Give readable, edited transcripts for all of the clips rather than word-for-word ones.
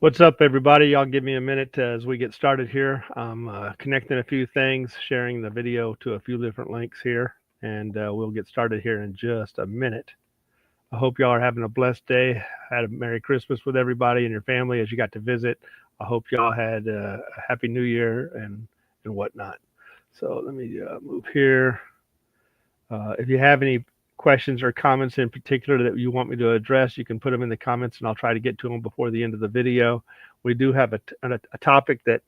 What's up, everybody? Y'all give me a minute as we get started here. I'm connecting a few things, sharing the video to a few different links here, and we'll get started here in just a minute. I hope y'all are having a blessed day. Had a Merry Christmas with everybody and your family as you got to visit. I hope y'all had a Happy New Year and whatnot. So let me move here. If you have any questions or comments in particular that you want me to address, you can put them in the comments and I'll try to get to them before the end of the video. We do have a topic that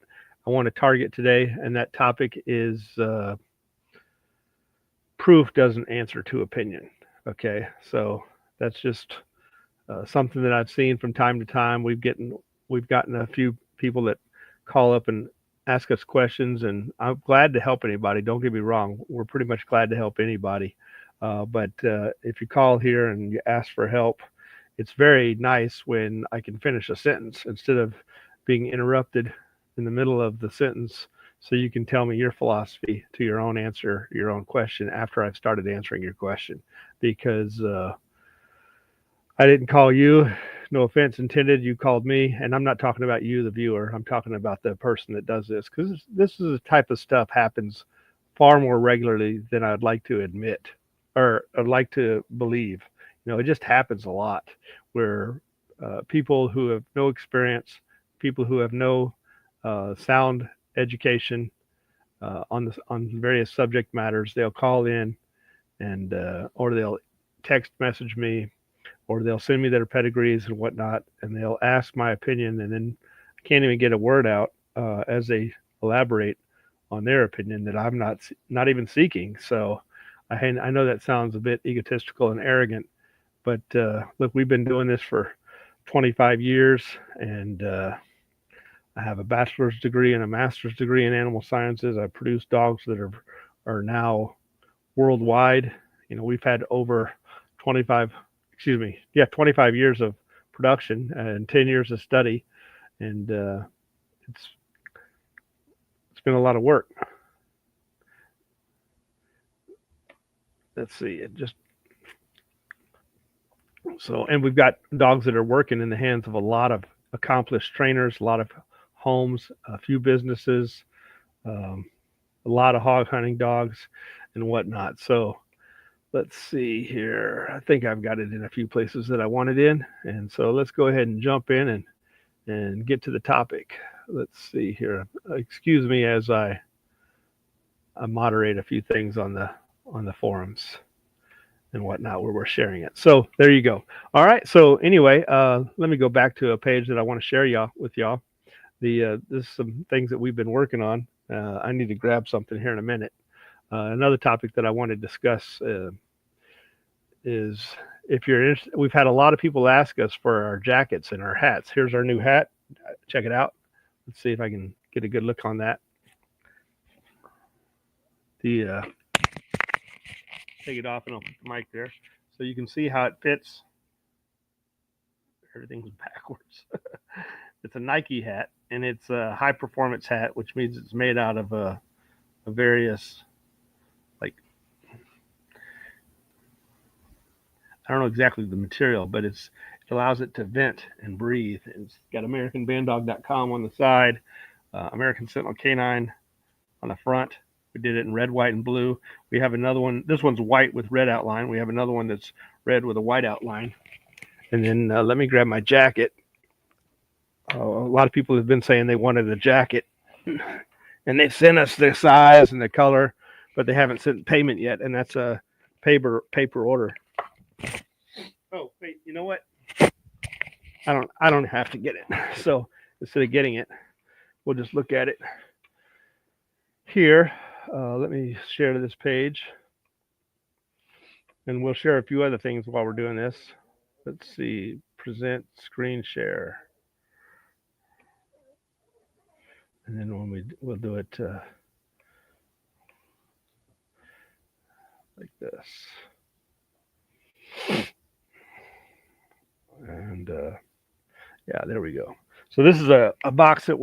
I want to target today, and that topic is proof doesn't answer to opinion. Okay, so that's just something that I've seen from time to time. We've gotten a few people that call up and ask us questions, and I'm glad to help anybody. Don't get me wrong; we're pretty much glad to help anybody. But if you call here and you ask for help, it's very nice when I can finish a sentence instead of being interrupted in the middle of the sentence, so you can tell me your philosophy to your own answer, your own question after I've started answering your question. Because I didn't call you. No offense intended. You called me, and I'm not talking about you, the viewer. I'm talking about the person that does this, because this is the type of stuff happens far more regularly than I'd like to admit or I'd like to believe. It just happens a lot where people who have no experience, people who have no sound education on various subject matters, they'll call in and or they'll text message me, or they'll send me their pedigrees and whatnot, and they'll ask my opinion, and then I can't even get a word out as they elaborate on their opinion that I'm not even seeking. So I know that sounds a bit egotistical and arrogant, but look, we've been doing this for 25 years, and I have a bachelor's degree and a master's degree in animal sciences. I produce dogs that are now worldwide. We've had over 25 25 years of production and 10 years of study, and it's it's been a lot of work. Let's see, it just so, and we've got dogs that are working in the hands of a lot of accomplished trainers, a lot of homes, a few businesses, um, a lot of hog hunting dogs and whatnot. So let's see here. I think I've got it in a few places that I want it in. And so let's go ahead and jump in and get to the topic. Let's see here. Excuse me as I moderate a few things on the forums and whatnot where we're sharing it. So there you go. All right. So anyway, let me go back to a page that I want to share with y'all. This is some things that we've been working on. I need to grab something here in a minute. Another topic that I want to discuss is if you're interested. We've had a lot of people ask us for our jackets and our hats. Here's our new hat. Check it out. Let's see if I can get a good look on that. Take it off and I'll put the mic there so you can see how it fits. Everything's backwards. It's a Nike hat, and it's a high performance hat, which means it's made out of a various, like, I don't know exactly the material, but it allows it to vent and breathe. It's got AmericanBandDog.com on the side, American Sentinel Canine on the front. We did it in red, white, and blue. We have another one. This one's white with red outline. We have another one that's red with a white outline. And then let me grab my jacket. A lot of people have been saying they wanted a jacket, and they sent us the size and the color, but they haven't sent payment yet, and that's a paper order. Oh, wait, you know what? I don't have to get it. So instead of getting it, we'll just look at it here. Let me share to this page, and we'll share a few other things while we're doing this. Let's see, present screen share. And then we'll do it like this. And yeah, there we go. So this is a box that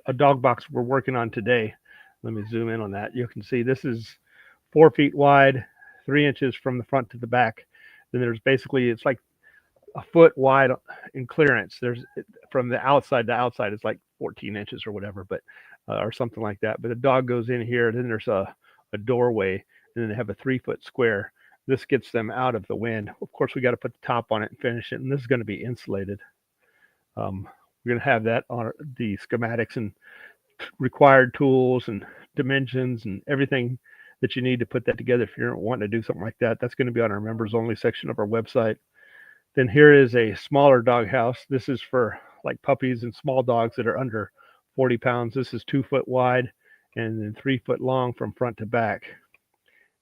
a dog box we're working on today. Let me zoom in on that. You can see this is 4 feet wide, 3 inches from the front to the back. Then there's basically, it's like a foot wide in clearance. There's from the outside to outside, it's like 14 inches or whatever, but or something like that. But the dog goes in here, then there's a doorway, and then they have a 3 foot square. This gets them out of the wind. Of course, we got to put the top on it and finish it, and this is going to be insulated. We're going to have that on the schematics and required tools and dimensions and everything that you need to put that together. If you're wanting to do something like that, that's going to be on our members only section of our website. Then here is a smaller dog house. This is for like puppies and small dogs that are under 40 pounds. This is 2 foot wide and then 3 foot long from front to back.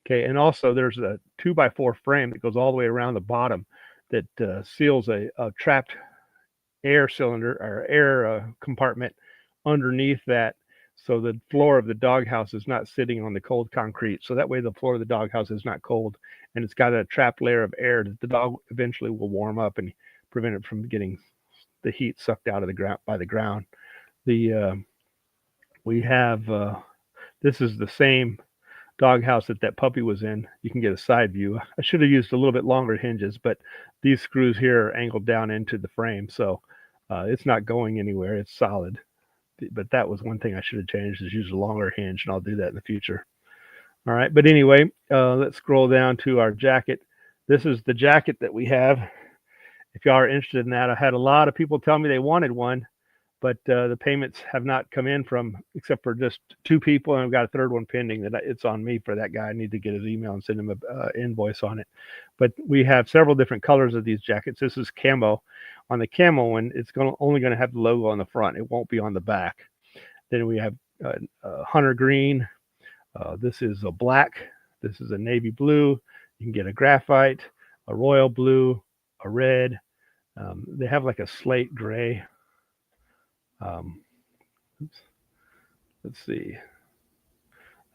Okay, and also there's a 2x4 frame that goes all the way around the bottom that seals a trapped air cylinder or air compartment underneath that, so the floor of the doghouse is not sitting on the cold concrete. So that way the floor of the doghouse is not cold, and it's got a trapped layer of air that the dog eventually will warm up and prevent it from getting the heat sucked out of the ground by the ground. We have this is the same doghouse that puppy was in. You can get a side view. I should have used a little bit longer hinges, but these screws here are angled down into the frame, so it's not going anywhere. It's solid. But that was one thing I should have changed, is use a longer hinge, and I'll do that in the future. All right, but anyway, let's scroll down to our jacket. This is the jacket that we have. If y'all are interested in that, I had a lot of people tell me they wanted one, but the payments have not come in from, except for just 2 people, and I've got a third one pending. That it's on me for that guy. I need to get his email and send him an invoice on it. But we have several different colors of these jackets. This is camo. On the camo one, it's only going to have the logo on the front. It won't be on the back. Then we have hunter green. This is a black. This is a navy blue. You can get a graphite, a royal blue, a red. They have like a slate gray. Let's see.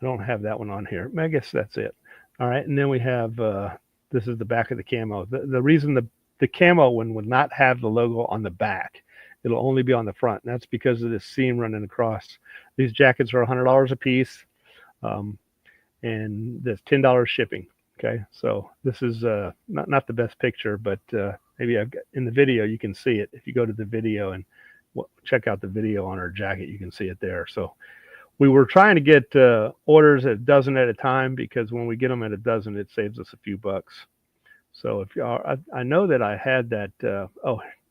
I don't have that one on here. I guess that's it. All right, and then we have this is the back of the camo. The reason the camo one would not have the logo on the back, it'll only be on the front, and that's because of this seam running across. These jackets are $100 a piece, and there's $10 shipping. Okay, so this is not the best picture, but maybe in the video you can see it. If you go to the video and check out the video on our jacket, you can see it there. So we were trying to get orders at a dozen at a time, because when we get them at a dozen, it saves us a few bucks. So if y'all, I know that I had that.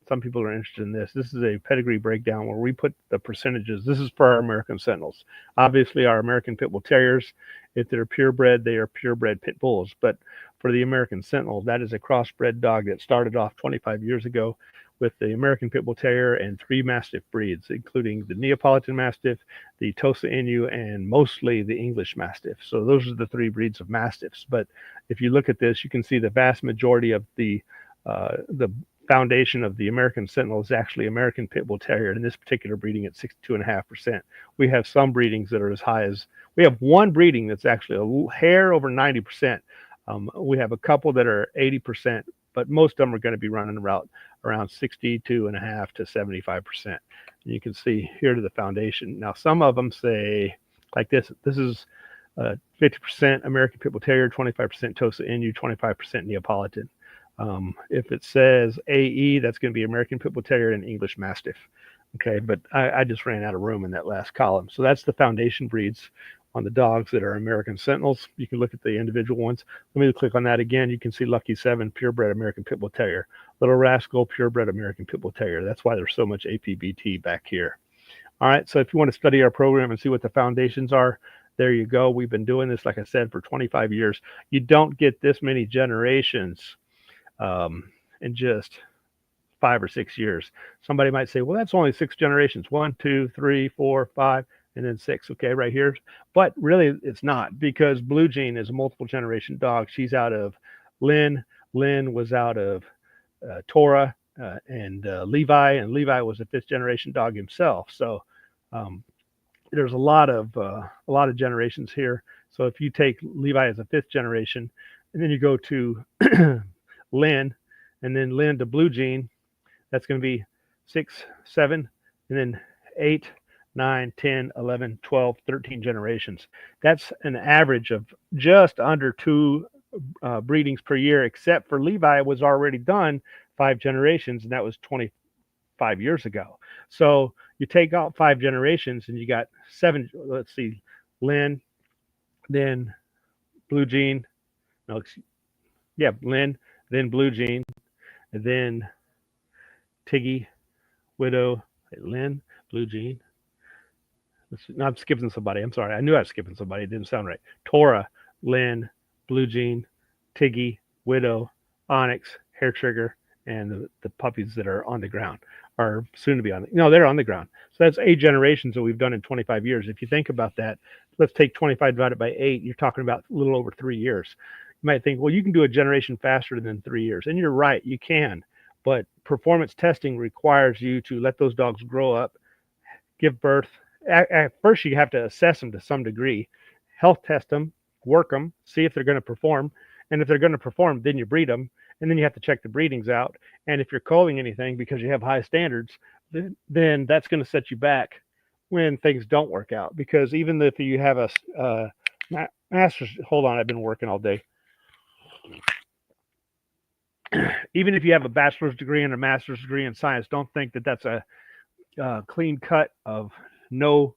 Some people are interested in this. This is a pedigree breakdown where we put the percentages. This is for our American Sentinels. Obviously, our American Pit Bull Terriers, if they're purebred, they are purebred pit bulls. But for the American Sentinel, that is a crossbred dog that started off 25 years ago with the American Pit Bull Terrier and 3 Mastiff breeds, including the Neapolitan Mastiff, the Tosa Inu, and mostly the English Mastiff. So those are the 3 breeds of Mastiffs. But if you look at this, you can see the vast majority of the foundation of the American Sentinel is actually American Pit Bull Terrier, in this particular breeding at 62.5%. We have some breedings that are as high as, we have one breeding that's actually a hair over 90%. We have a couple that are 80%, but most of them are going to be running around 62.5 to 75%. And you can see here to the foundation. Now, some of them say like this. This is 50% American Pit Bull Terrier, 25% Tosa Inu, 25% Neapolitan. If it says AE, that's going to be American Pit Bull Terrier and English Mastiff. Okay, but I just ran out of room in that last column. So that's the foundation breeds on the dogs that are American Sentinels. You can look at the individual ones. Let me click on that again. You can see Lucky 7, purebred American Pit Bull Terrier. Little Rascal, purebred American Pit Bull Terrier. That's why there's so much APBT back here. All right, so if you want to study our program and see what the foundations are, there you go. We've been doing this, like I said, for 25 years. You don't get this many generations in just 5 or 6 years. Somebody might say, well, that's only 6 generations. 1, 2, 3, 4, 5, and then 6. Okay, right here. But really, it's not, because Blue Jean is a multiple generation dog. She's out of Lynn. Lynn was out of Torah and Levi, and Levi was a 5th generation dog himself. So there's a lot of generations here. So if you take Levi as a 5th generation, and then you go to Lynn, and then Lynn to Blue Jean, that's going to be 6, 7, and then 8, 9, 10, 11, 12, 13 generations. That's an average of just under 2 breedings per year, except for Levi was already done 5 generations, and that was 25 years ago. So you take out 5 generations and you got 7, let's see, Lynn, then Blue Jean, no, yeah, Lynn, then Blue Jean, and then Tiggy, Widow, Lynn, Blue Jean. No, I'm skipping somebody. I'm sorry. I knew I was skipping somebody. It didn't sound right. Tora, Lynn, Blue Jean, Tiggy, Widow, Onyx, Hair Trigger, and the puppies that are on the ground are soon to be on. No, they're on the ground. So that's 8 generations that we've done in 25 years. If you think about that, let's take 25 divided by 8. You're talking about a little over 3 years. You might think, well, you can do a generation faster than 3 years. And you're right, you can. But performance testing requires you to let those dogs grow up, give birth. At first, you have to assess them to some degree, health test them, work them, see if they're going to perform. And if they're going to perform, then you breed them. And then you have to check the breedings out. And if you're culling anything because you have high standards, then that's going to set you back when things don't work out. Because even if you have a master's, hold on, I've been working all day. Even if you have a bachelor's degree and a master's degree in science, don't think that that's a clean cut of no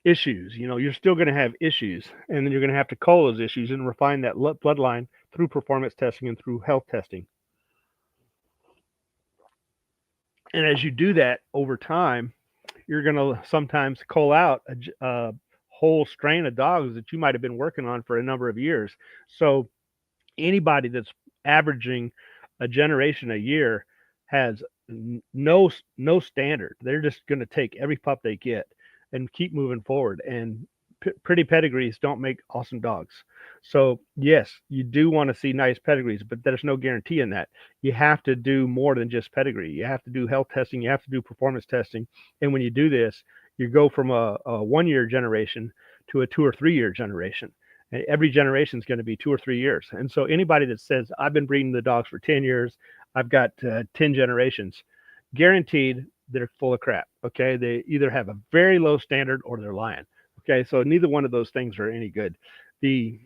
issues. You're still going to have issues, and then you're going to have to cull those issues and refine that bloodline through performance testing and through health testing. And as you do that over time, you're going to sometimes cull out a whole strain of dogs that you might have been working on for a number of years. So anybody that's averaging a generation a year has no standard. They're just going to take every pup they get and keep moving forward. And pretty pedigrees don't make awesome dogs. So yes, you do want to see nice pedigrees, but there's no guarantee in that. You have to do more than just pedigree. You have to do health testing. You have to do performance testing. And when you do this, you go from a 1-year generation to a 2 or 3 year generation. And every generation is going to be 2 or 3 years. And so anybody that says, I've been breeding the dogs for 10 years, I've got 10 generations, guaranteed they're full of crap. Okay. They either have a very low standard or they're lying. Okay. So neither one of those things are any good. You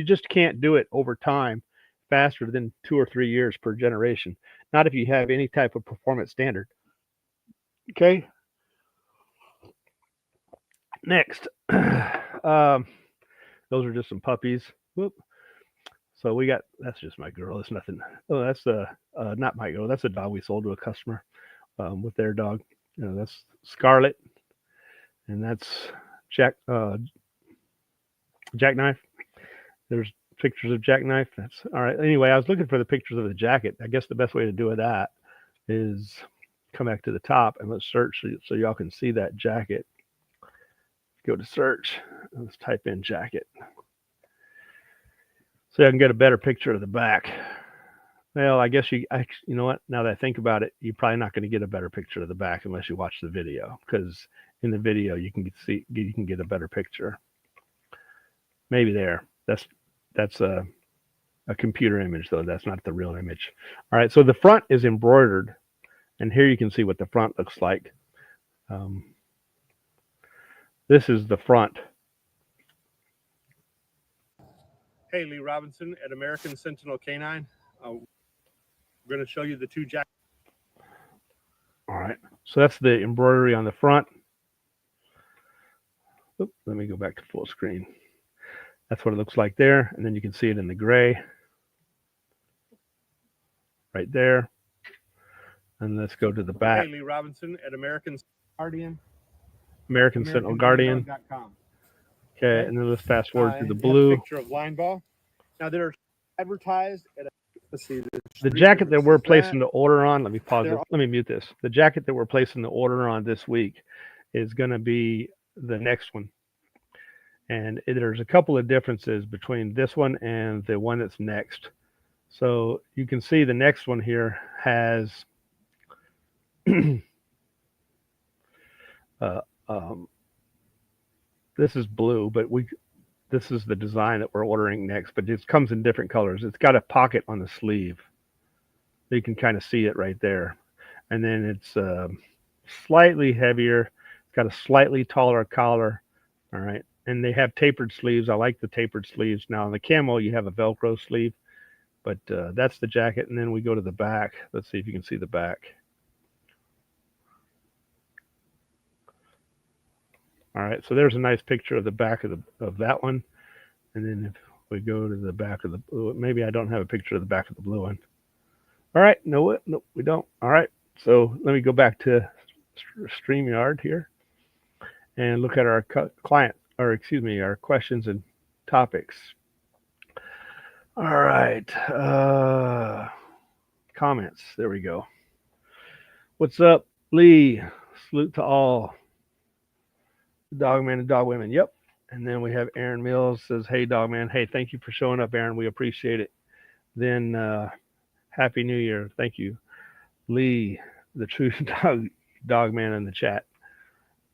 just can't do it over time faster than 2 or 3 years per generation. Not if you have any type of performance standard. Okay. Next. Those are just some puppies. Whoop. So we got, that's just my girl. It's nothing. Oh, that's not my girl. That's a dog we sold to a customer with their dog. That's Scarlet, and that's Jackknife. There's pictures of Jackknife. That's all right. Anyway, I was looking for the pictures of the jacket. I guess the best way to do that is come back to the top and let's search so y'all can see that jacket. Go to search. Let's type in jacket. So I can get a better picture of the back. Well, I guess you know what? Now that I think about it, you're probably not going to get a better picture of the back unless you watch the video, because in the video you can get a better picture. Maybe there. That's a computer image though. That's not the real image. All right. So the front is embroidered, and here you can see what the front looks like. This is the front. Hey, Lee Robinson at American Sentinel Canine. We're going to show you the 2 jackets. All right. So that's the embroidery on the front. Oop, let me go back to full screen. That's what it looks like there. And then you can see it in the gray right there. And let's go to the back. Hey, Lee Robinson at American Sentinel Guardian. Okay, and then let's fast forward to the blue. Picture of line ball. Now they're advertised at let's see. The jacket that we're placing the order on, let me pause it. Let me mute this. The jacket that we're placing the order on this week is going to be the next one. And there's a couple of differences between this one and the one that's next. So you can see the next one here has this is blue, but this is the design that we're ordering next, but it comes in different colors. It's got a pocket on the sleeve. You can kind of see it right there. And then it's slightly heavier. It's got a slightly taller collar. All right. And they have tapered sleeves. I like the tapered sleeves. Now on the camo, you have a Velcro sleeve. But that's the jacket, and then we go to the back. Let's see if you can see the back. All right, so there's a nice picture of the back of that one, and then if we go to the back of the blue, maybe I don't have a picture of the back of the blue one. All right, no, we don't. All right, so let me go back to StreamYard here and look at our client, or excuse me, our questions and topics. All right, comments. There we go. What's up, Lee? Salute to all. Dogman and Dog Women. Yep. And then we have Aaron Mills says, "Hey, Dogman. Hey, thank you for showing up, Aaron. We appreciate it." Then Happy New Year. Thank you, Lee, the true Dogman in the chat.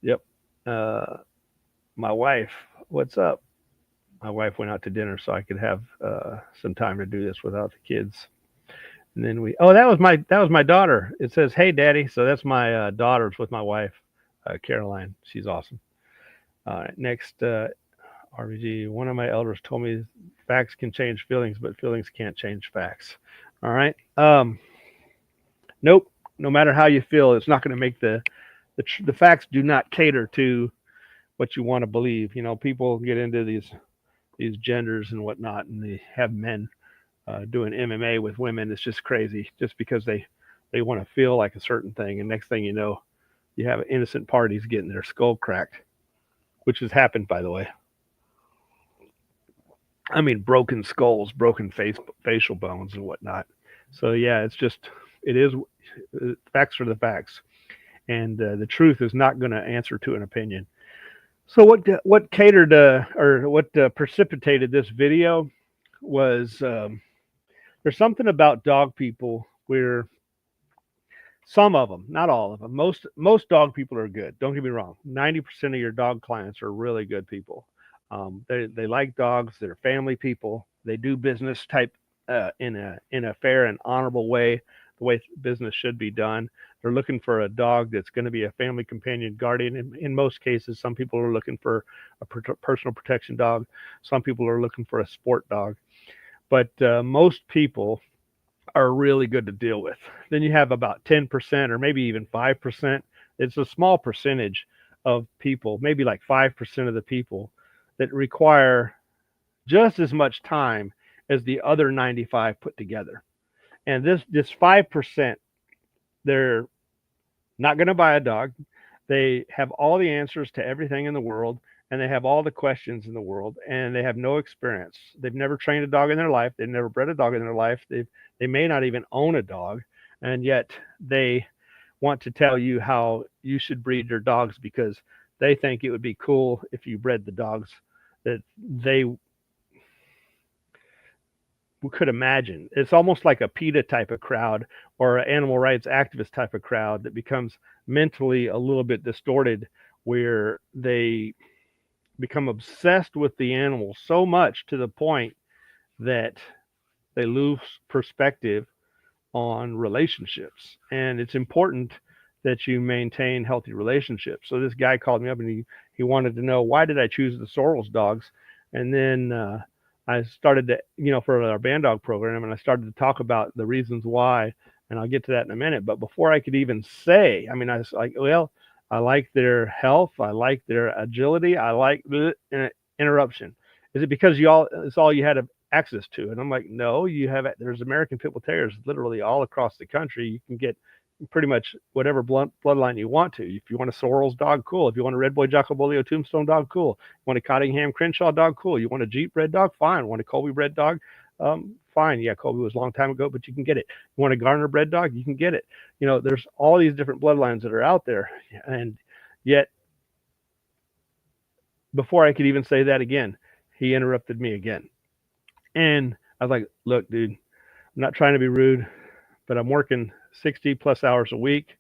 Yep. My wife. What's up? My wife went out to dinner so I could have some time to do this without the kids. And then that was my daughter. It says, "Hey, Daddy." So that's my daughter's with my wife, Caroline. She's awesome. All right, next, RBG. One of my elders told me facts can change feelings, but feelings can't change facts. All right. Nope. No matter how you feel, it's not going to make the facts do not cater to what you want to believe. You know, people get into these genders and whatnot, and they have men doing MMA with women. It's just crazy, just because they want to feel like a certain thing, and next thing you know, you have innocent parties getting their skull cracked, which has happened, by the way. I mean, broken skulls, broken facial bones, and whatnot. So yeah, it is. Facts are the facts, and the truth is not going to answer to an opinion. So what catered or what precipitated this video was there's something about dog people where some of them, not all of them, most dog people are good. Don't get me wrong. 90% of your dog clients are really good people. They like dogs. They're family people. They do business type in a fair and honorable way, the way business should be done. They're looking for a dog that's going to be a family companion, guardian. In most cases, some people are looking for a personal protection dog. Some people are looking for a sport dog. But most people are really good to deal with. Then you have about 10% or maybe even 5%. It's a small percentage of people, maybe like 5% of the people, that require just as much time as the other 95 put together. And this 5%, they're not going to buy a dog. They have all the answers to everything in the world, and they have all the questions in the world, and they have no experience. They've never trained a dog in their life. They've never bred a dog in their life. They may not even own a dog, and yet they want to tell you how you should breed your dogs because they think it would be cool if you bred the dogs that they could imagine. It's almost like a PETA type of crowd or an animal rights activist type of crowd that becomes mentally a little bit distorted, where they become obsessed with the animal so much to the point that they lose perspective on relationships. And it's important that you maintain healthy relationships. So this guy called me up and he wanted to know, why did I choose the Sorrells dogs? And then I started to, for our band dog program, and I started to talk about the reasons why, and I'll get to that in a minute. But before I could even say, I was like, well, I like their health. I like their agility. I like the interruption. Is it because it's all you had access to? And I'm like, no, there's American Pit Bull Terriers literally all across the country. You can get pretty much whatever bloodline you want to. If you want a Sorrells dog, cool. If you want a Red Boy Jacobolio Tombstone dog, cool. You want a Cottingham Crenshaw dog, cool. You want a Jeep bred dog, fine. Want a Colby bred dog, fine. Yeah, Colby was a long time ago, but you can get it. You want a Garner bred dog, you can get it. There's all these different bloodlines that are out there, and yet before I could even say that again, he interrupted me again. And I was like, look, dude, I'm not trying to be rude, but I'm working 60 plus hours a week.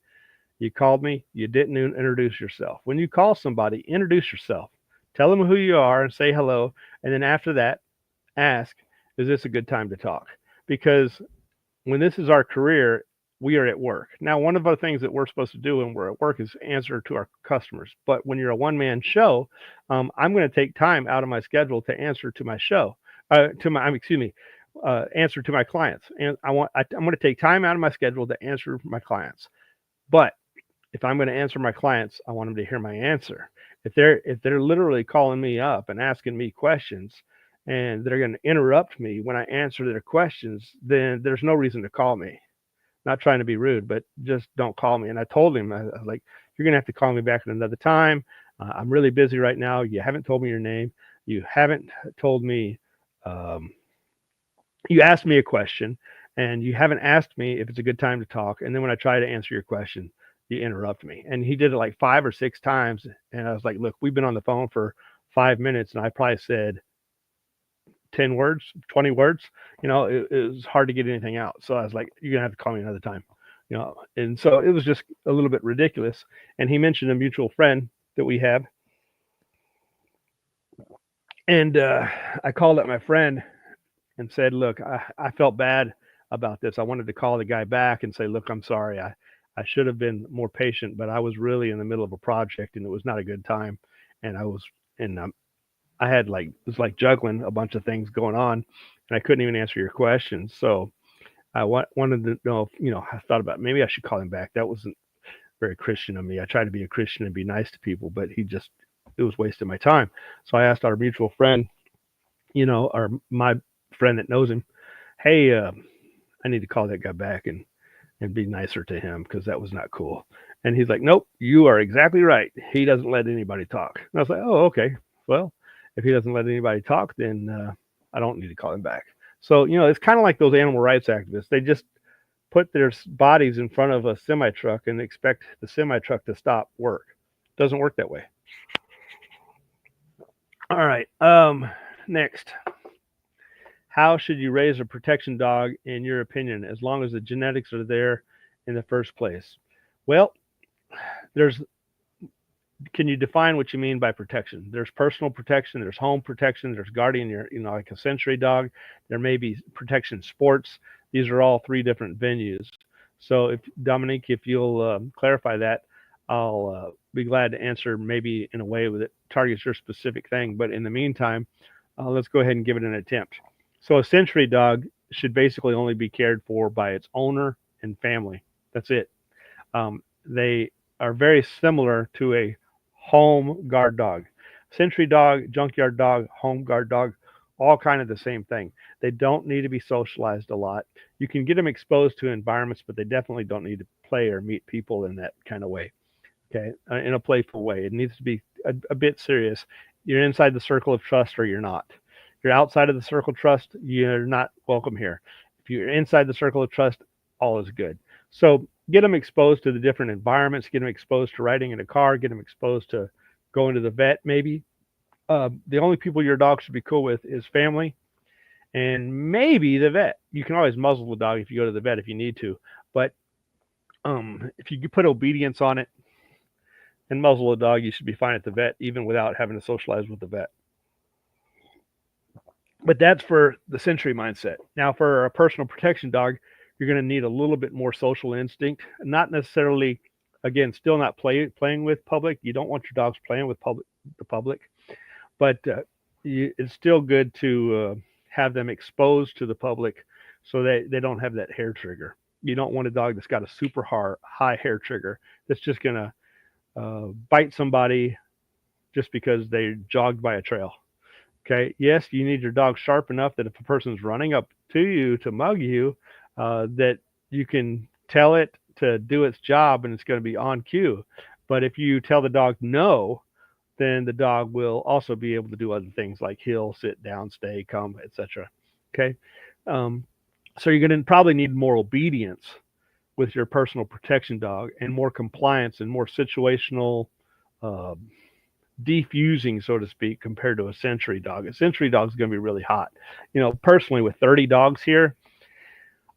You called me. You didn't introduce yourself. When you call somebody, introduce yourself. Tell them who you are and say hello. And then after that, ask, is this a good time to talk? Because when this is our career, we are at work. Now, one of the things that we're supposed to do when we're at work is answer to our customers. But when you're a one-man show, I'm going to take time out of my schedule to answer to my show. answer to my clients, and I'm going to take time out of my schedule to answer my clients. But if I'm going to answer my clients, I want them to hear my answer. If they're literally calling me up and asking me questions, and they're going to interrupt me when I answer their questions, then there's no reason to call me. Not trying to be rude, but just don't call me. And I told him, I was like, you're going to have to call me back at another time. I'm really busy right now. You haven't told me your name. You haven't told me, um, you asked me a question, and you haven't asked me if it's a good time to talk. And then when I try to answer your question, you interrupt me. And he did it like 5 or 6 times. And I was like, look, we've been on the phone for 5 minutes, and I probably said 10 words, 20 words. It was hard to get anything out. So I was like, you're going to have to call me another time. And so it was just a little bit ridiculous. And he mentioned a mutual friend that we have. And I called up my friend and said, look, I felt bad about this. I wanted to call the guy back and say, look, I'm sorry. I should have been more patient, but I was really in the middle of a project and it was not a good time. And I had it was like juggling a bunch of things going on, and I couldn't even answer your questions. So I wanted to know if, I thought about maybe I should call him back. That wasn't very Christian of me. I try to be a Christian and be nice to people, but it was wasting my time. So I asked our mutual friend, or my friend that knows him, hey, I need to call that guy back and be nicer to him because that was not cool. And he's like, nope, you are exactly right. He doesn't let anybody talk. And I was like, oh, okay. Well, if he doesn't let anybody talk, then I don't need to call him back. So, it's kind of like those animal rights activists. They just put their bodies in front of a semi truck and expect the semi truck to stop work. It doesn't work that way. All right. Next. How should you raise a protection dog, in your opinion, as long as the genetics are there in the first place? Well, can you define what you mean by protection? There's personal protection, there's home protection, there's guardian, like a sensory dog. There may be protection sports. These are all three different venues. So if Dominique, if you'll clarify that, I'll be glad to answer maybe in a way that targets your specific thing. But in the meantime, let's go ahead and give it an attempt. So a sensory dog should basically only be cared for by its owner and family. That's it. They are very similar to a home guard dog. Sensory dog, junkyard dog, home guard dog, all kind of the same thing. They don't need to be socialized a lot. You can get them exposed to environments, but they definitely don't need to play or meet people in that kind of way. Okay, in a playful way. It needs to be a bit serious. You're inside the circle of trust or you're not. If you're outside of the circle of trust, you're not welcome here. If you're inside the circle of trust, all is good. So get them exposed to the different environments, get them exposed to riding in a car, get them exposed to going to the vet maybe. The only people your dog should be cool with is family and maybe the vet. You can always muzzle the dog if you go to the vet if you need to. But if you put obedience on it and muzzle a dog, you should be fine at the vet, even without having to socialize with the vet. But that's for the sensory mindset. Now, for a personal protection dog, you're going to need a little bit more social instinct. Not necessarily, again, still not playing with public. You don't want your dogs playing with the public, but it's still good to have them exposed to the public so that they don't have that hair trigger. You don't want a dog that's got a super high hair trigger that's just going to bite somebody just because they jogged by a trail. Okay. Yes, you need your dog sharp enough that if a person's running up to you to mug you, that you can tell it to do its job and it's going to be on cue. But if you tell the dog no, then the dog will also be able to do other things like heel, sit down, stay, come, etc. Okay. So you're going to probably need more obedience with your personal protection dog and more compliance and more situational defusing, so to speak, compared to a sensory dog. A sensory dog is going to be really hot. Personally, with 30 dogs here,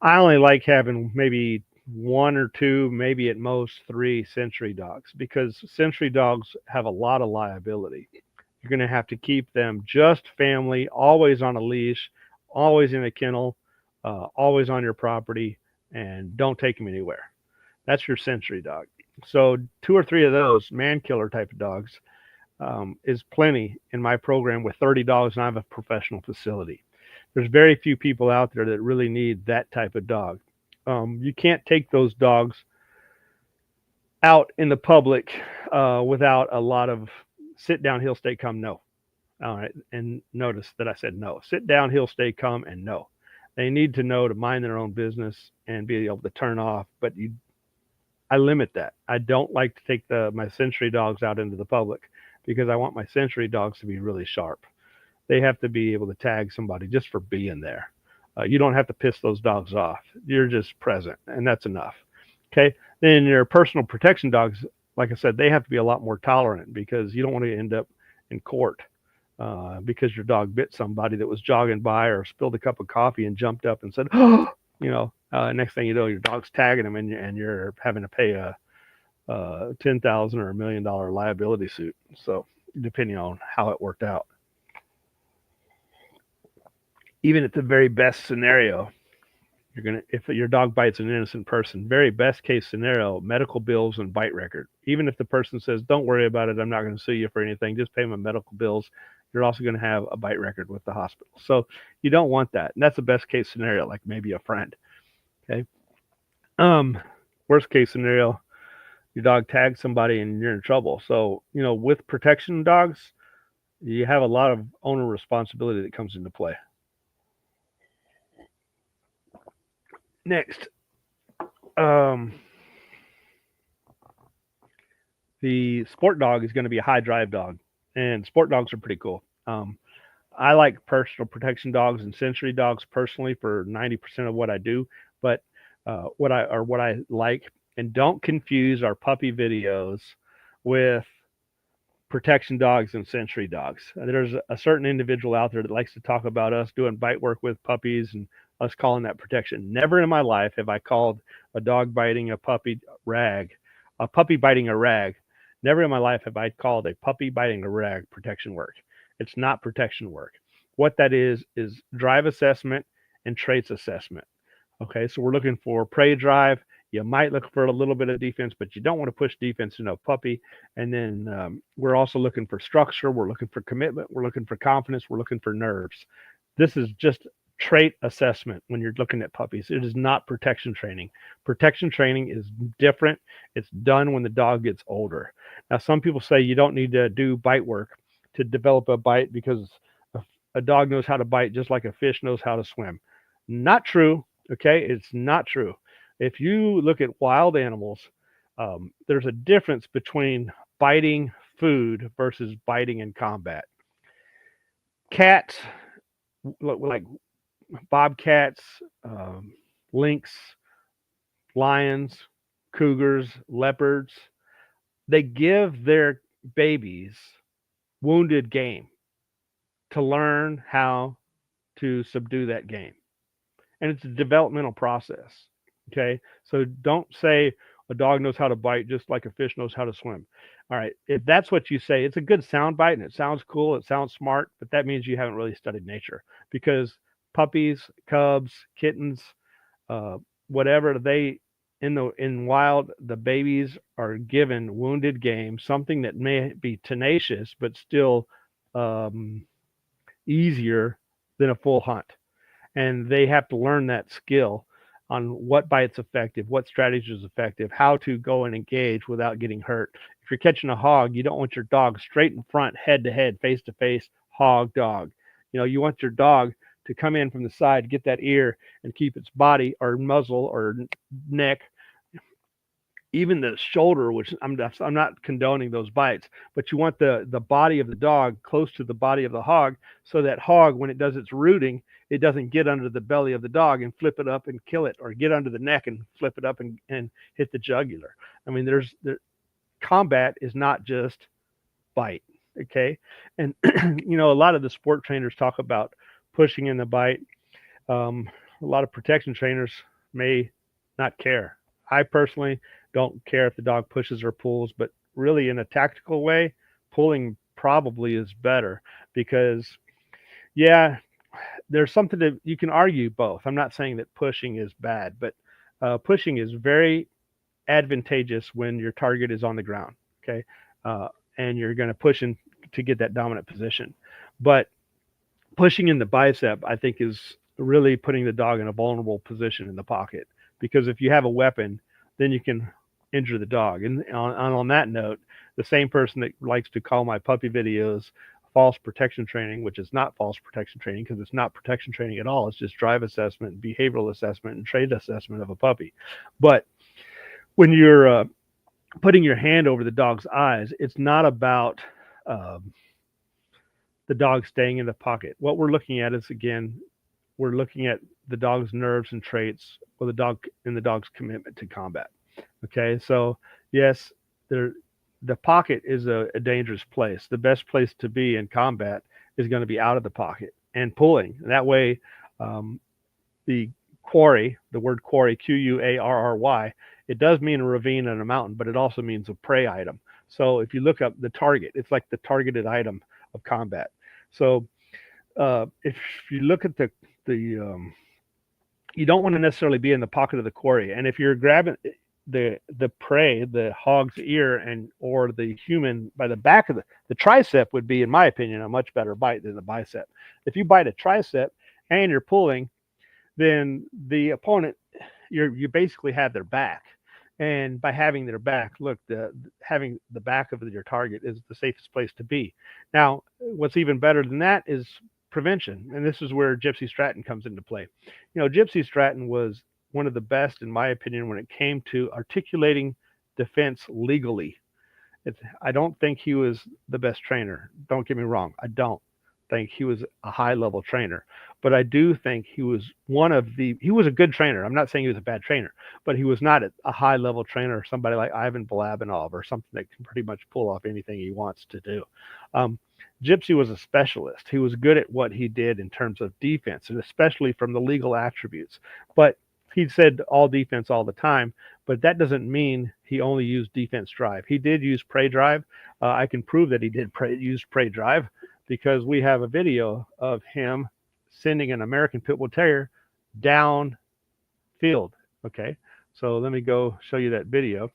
I only like having maybe one or two, maybe at most 3 sensory dogs, because sensory dogs have a lot of liability. You're going to have to keep them just family, always on a leash, always in a kennel, always on your property, and don't take them anywhere. That's your sensory dog. So 2 or 3 of those man killer type of dogs is plenty in my program with 30 dogs, and I have a professional facility. There's very few people out there that really need that type of dog. You can't take those dogs out in the public without a lot of sit down, he'll stay, come, no. All right. And notice that I said no. Sit down, he'll stay, come, and no. They need to know to mind their own business and be able to turn off. But I limit that. I don't like to take my sensory dogs out into the public because I want my sensory dogs to be really sharp. They have to be able to tag somebody just for being there. You don't have to piss those dogs off. You're just present, and that's enough. Okay. Then your personal protection dogs, like I said, they have to be a lot more tolerant because you don't want to end up in court because your dog bit somebody that was jogging by or spilled a cup of coffee and jumped up and said, "Oh," next thing you know, your dog's tagging him and you're having to pay a $10,000 or $1 million liability suit. So depending on how it worked out. Even at the very best scenario, if your dog bites an innocent person, very best case scenario, medical bills and bite record. Even if the person says, "Don't worry about it, I'm not going to sue you for anything, just pay my medical bills," you're also going to have a bite record with the hospital. So you don't want that. And that's the best case scenario, like maybe a friend. Okay. Worst case scenario, your dog tags somebody and you're in trouble. So, with protection dogs, you have a lot of owner responsibility that comes into play. Next, the sport dog is going to be a high drive dog, and sport dogs are pretty cool. I like personal protection dogs and sensory dogs personally for 90% of what I do, but what I like, and don't confuse our puppy videos with protection dogs and sensory dogs. There's a certain individual out there that likes to talk about us doing bite work with puppies and us calling that protection. Never in my life have I called a dog biting a puppy biting a rag. Never in my life have I called a puppy biting a rag protection work. It's not protection work. What that is drive assessment and traits assessment. Okay, so we're looking for prey drive. You might look for a little bit of defense, but you don't want to push defense into a puppy. And then we're also looking for structure. We're looking for commitment. We're looking for confidence. We're looking for nerves. This is just trait assessment when you're looking at puppies. It is not protection training. Protection training is different. It's done when the dog gets older. Now, some people say you don't need to do bite work to develop a bite because a dog knows how to bite just like a fish knows how to swim. Not true. Okay, it's not true. If you look at wild animals, there's a difference between biting food versus biting in combat. Cats, like bobcats, lynx, lions, cougars, leopards, they give their babies wounded game to learn how to subdue that game. And it's a developmental process. Okay. So don't say a dog knows how to bite just like a fish knows how to swim. All right. If that's what you say, it's a good sound bite and it sounds cool. It sounds smart, but that means you haven't really studied nature because puppies, cubs, kittens, whatever in wild, the babies are given wounded game, something that may be tenacious, but still easier than a full hunt. And they have to learn that skill on what bite's effective, what strategy is effective, how to go and engage without getting hurt. If you're catching a hog, you don't want your dog straight in front, head to head, face to face, hog dog. You want your dog to come in from the side, get that ear, and keep its body or muzzle or neck, even the shoulder, which I'm not condoning those bites, but you want the body of the dog close to the body of the hog so that hog, when it does its rooting, it doesn't get under the belly of the dog and flip it up and kill it, or get under the neck and flip it up and hit the jugular. I mean, combat is not just bite. Okay. And, a lot of the sport trainers talk about pushing in the bite. A lot of protection trainers may not care. I personally don't care if the dog pushes or pulls, but really in a tactical way, pulling probably is better because, yeah, there's something that you can argue both. I'm not saying that pushing is bad, but pushing is very advantageous when your target is on the ground. Okay. And you're going to push in to get that dominant position. But pushing in the bicep, I think, is really putting the dog in a vulnerable position in the pocket, because if you have a weapon, then you can injure the dog. And on that note, the same person that likes to call my puppy videos false protection training, which is not false protection training because it's not protection training at all. It's just drive assessment, behavioral assessment, and trait assessment of a puppy. But when you're putting your hand over the dog's eyes, it's not about um, the dog staying in the pocket. What we're looking at is, again, we're looking at the dog's nerves and traits, or the dog's commitment to combat. Okay, so yes, the pocket is a dangerous place. The best place to be in combat is going to be out of the pocket and pulling. That way, um, the quarry, the word quarry, Quarry, it does mean a ravine and a mountain, but it also means a prey item. So if you look up the target, it's like the targeted item of combat. So if you look at the you don't want to necessarily be in the pocket of the quarry, and if you're grabbing the prey, the hog's ear, and or the human by the back of the tricep would be, in my opinion, a much better bite than the bicep. If you bite a tricep and you're pulling, then the opponent, you basically have their back. And by having their back, look, having the back of your target is the safest place to be. Now, what's even better than that is prevention, and this is where Gypsy Stratton comes into play. Gypsy Stratton was one of the best, in my opinion, when it came to articulating defense legally. I don't think he was the best trainer. Don't get me wrong. I don't think he was a high level trainer, but I do think he was he was a good trainer. I'm not saying he was a bad trainer, but he was not a high level trainer, somebody like Ivan Balabanov or something that can pretty much pull off anything he wants to do. Um, Gypsy was a specialist. He was good at what he did in terms of defense, and especially from the legal attributes. But he said all defense all the time, but that doesn't mean he only used defense drive. He did use prey drive. I can prove that he did use prey drive because we have a video of him sending an American Pit Bull Terrier down field. Okay, so let me go show you that video.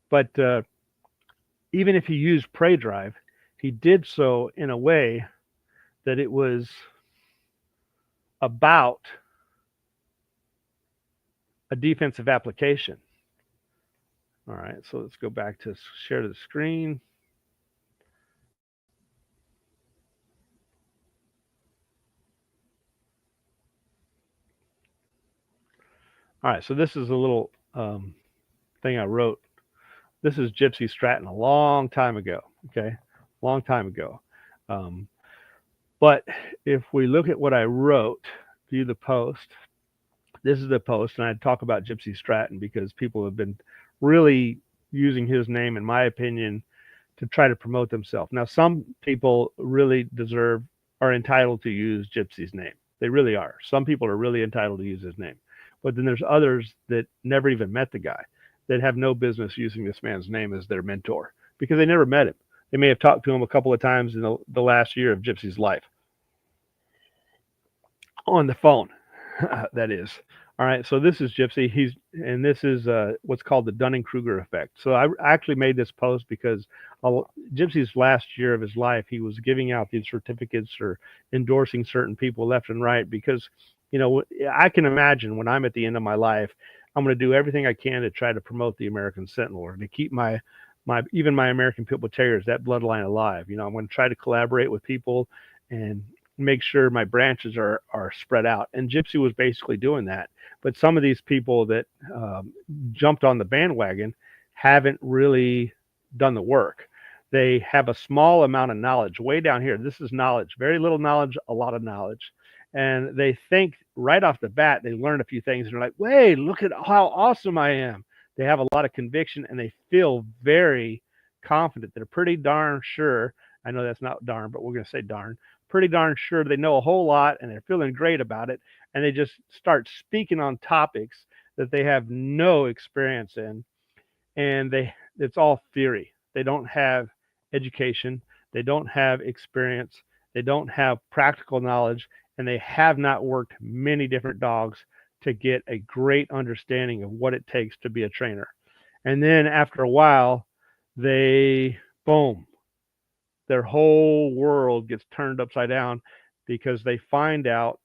But even if he used prey drive, he did so in a way that it was about a defensive application. All right, so let's go back to share the screen. All right, so this is a little thing I wrote. This is Gypsy Stratton a long time ago, okay? Long time ago. But if we look at what I wrote, view the post, this is the post, and I talk about Gypsy Stratton because people have been really using his name, in my opinion, to try to promote themselves. Now, some people really are entitled to use Gypsy's name. They really are. Some people are really entitled to use his name. But then there's others that never even met the guy, that have no business using this man's name as their mentor because they never met him. They may have talked to him a couple of times in the last year of Gypsy's life. On the phone, that is. All right, so this is Gypsy. This is what's called the Dun and Krueger effect. So I actually made this post because Gypsy's last year of his life, he was giving out these certificates or endorsing certain people left and right because, I can imagine when I'm at the end of my life, I'm going to do everything I can to try to promote the American Sentinel or to keep even my American Pit Bull Terriers, that bloodline alive. I'm going to try to collaborate with people and make sure my branches are spread out. And Gypsy was basically doing that. But some of these people that jumped on the bandwagon haven't really done the work. They have a small amount of knowledge way down here. This is knowledge, very little knowledge, a lot of knowledge. And they think right off the bat, they learn a few things and they're like, wait, look at how awesome I am. They have a lot of conviction and they feel very confident. They're pretty darn sure. I know that's not darn, but we're going to say darn. Pretty darn sure they know a whole lot and they're feeling great about it. And they just start speaking on topics that they have no experience in. And it's all theory. They don't have education. They don't have experience. They don't have practical knowledge. And they have not worked many different dogs to get a great understanding of what it takes to be a trainer. And then after a while, boom, their whole world gets turned upside down because they find out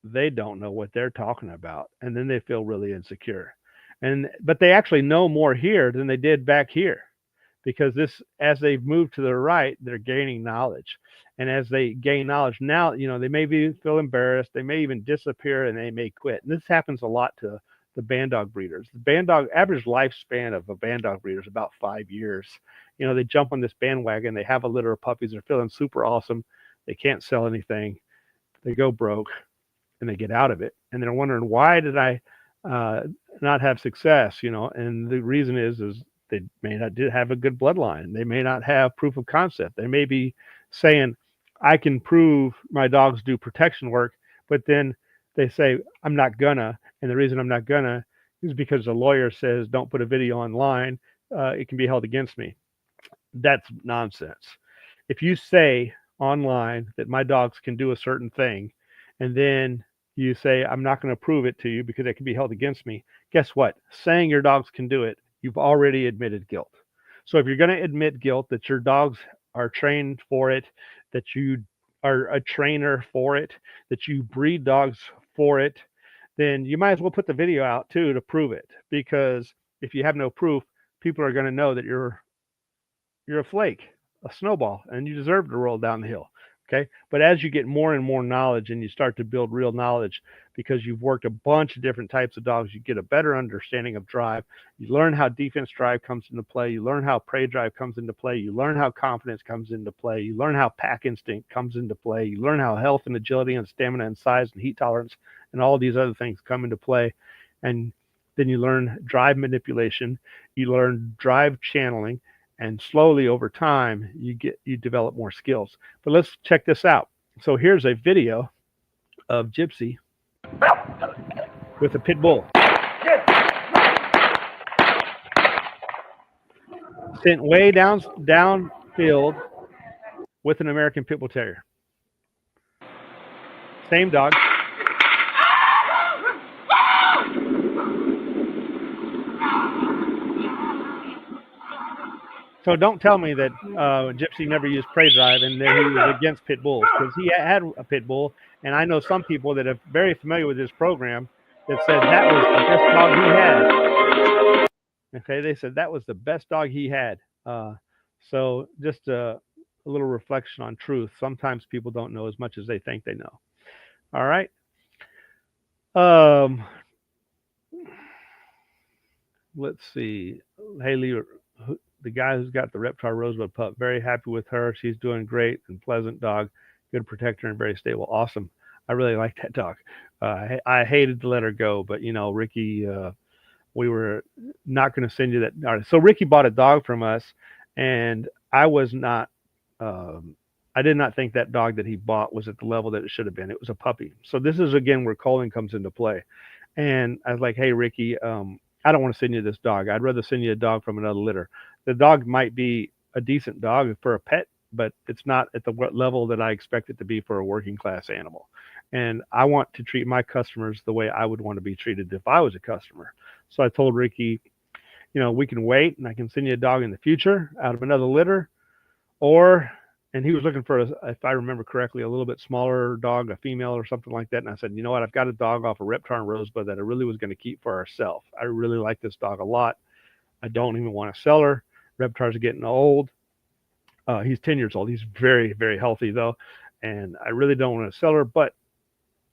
they don't know what they're talking about, and then they feel really insecure. But they actually know more here than they did back here, because this, as they've moved to the right, they're gaining knowledge. And as they gain knowledge now, they may feel embarrassed, they may even disappear, and they may quit. And this happens a lot to the band dog breeders. The band dog average lifespan of a band dog breeder is about 5 years. They jump on this bandwagon, they have a litter of puppies, they're feeling super awesome, they can't sell anything, they go broke, and they get out of it, and they're wondering, why did I not have success? And the reason is they may not have a good bloodline, they may not have proof of concept, they may be saying, I can prove my dogs do protection work, but then they say, I'm not gonna, and the reason I'm not gonna is because the lawyer says don't put a video online, it can be held against me. That's nonsense. If you say online that my dogs can do a certain thing, and then you say, I'm not going to prove it to you because it can be held against me, guess what? Saying your dogs can do it, you've already admitted guilt. So if you're going to admit guilt, that your dogs are trained for it, that you are a trainer for it, that you breed dogs for it, then you might as well put the video out too to prove it. Because if you have no proof, people are going to know that you're a flake, a snowball, and you deserve to roll down the hill. Okay. But as you get more and more knowledge and you start to build real knowledge because you've worked a bunch of different types of dogs, you get a better understanding of drive. You learn how defense drive comes into play. You learn how prey drive comes into play. You learn how confidence comes into play. You learn how pack instinct comes into play. You learn how health and agility and stamina and size and heat tolerance and all these other things come into play. And then you learn drive manipulation. You learn drive channeling. And slowly over time, you develop more skills. But let's check this out. So here's a video of Gypsy with a pit bull. Sent way downfield with an American Pit Bull Terrier. Same dog. So don't tell me that Gypsy never used prey drive and that he was against pit bulls, because he had a pit bull, and I know some people that are very familiar with this program that said that was the best dog he had. Okay, they said that was the best dog he had. So just a little reflection on truth. Sometimes people don't know as much as they think they know. All right. Let's see. Haley, the guy who's got the Reptar Rosebud pup, very happy with her. She's doing great and pleasant dog, good protector and very stable. Awesome. I really like that dog. I hated to let her go, but Ricky, we were not going to send you that. All right, so Ricky bought a dog from us, and I was not. I did not think that dog that he bought was at the level that it should have been. It was a puppy. So this is again where culling comes into play. And I was like, hey, Ricky, I don't want to send you this dog. I'd rather send you a dog from another litter. The dog might be a decent dog for a pet, but it's not at the level that I expect it to be for a working class animal. And I want to treat my customers the way I would want to be treated if I was a customer. So I told Ricky, we can wait and I can send you a dog in the future out of another litter, and he was looking for, if I remember correctly, a little bit smaller dog, a female or something like that. And I said, you know what? I've got a dog off of Reptar and Rosebud that I really was going to keep for ourselves. I really like this dog a lot. I don't even want to sell her. Reptar's getting old. He's 10 years old. He's very, very healthy though. And I really don't want to sell her, but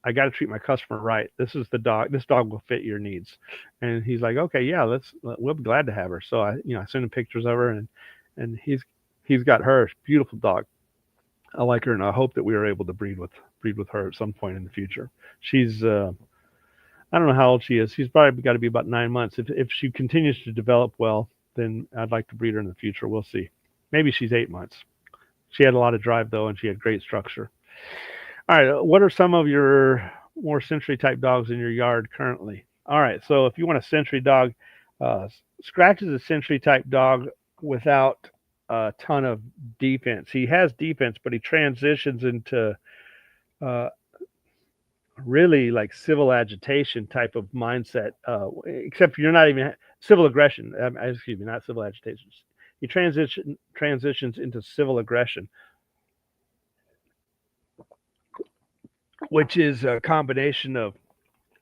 I got to treat my customer right. This is the dog. This dog will fit your needs. And he's like, okay, yeah, we'll be glad to have her. So I sent him pictures of her, and he's got her. Beautiful dog. I like her, and I hope that we are able to breed with her at some point in the future. She's I don't know how old she is. She's probably got to be about 9 months. If she continues to develop well, then I'd like to breed her in the future. We'll see. Maybe she's 8 months. She had a lot of drive though, and she had great structure. All right, what are some of your more century type dogs in your yard currently? All right, so if you want a century dog, Scratch is a century type dog without a ton of defense. He has defense, but he transitions into really like civil agitation type of mindset, except you're not even civil aggression. Excuse me, not civil agitation. He transitions into civil aggression. which is a combination of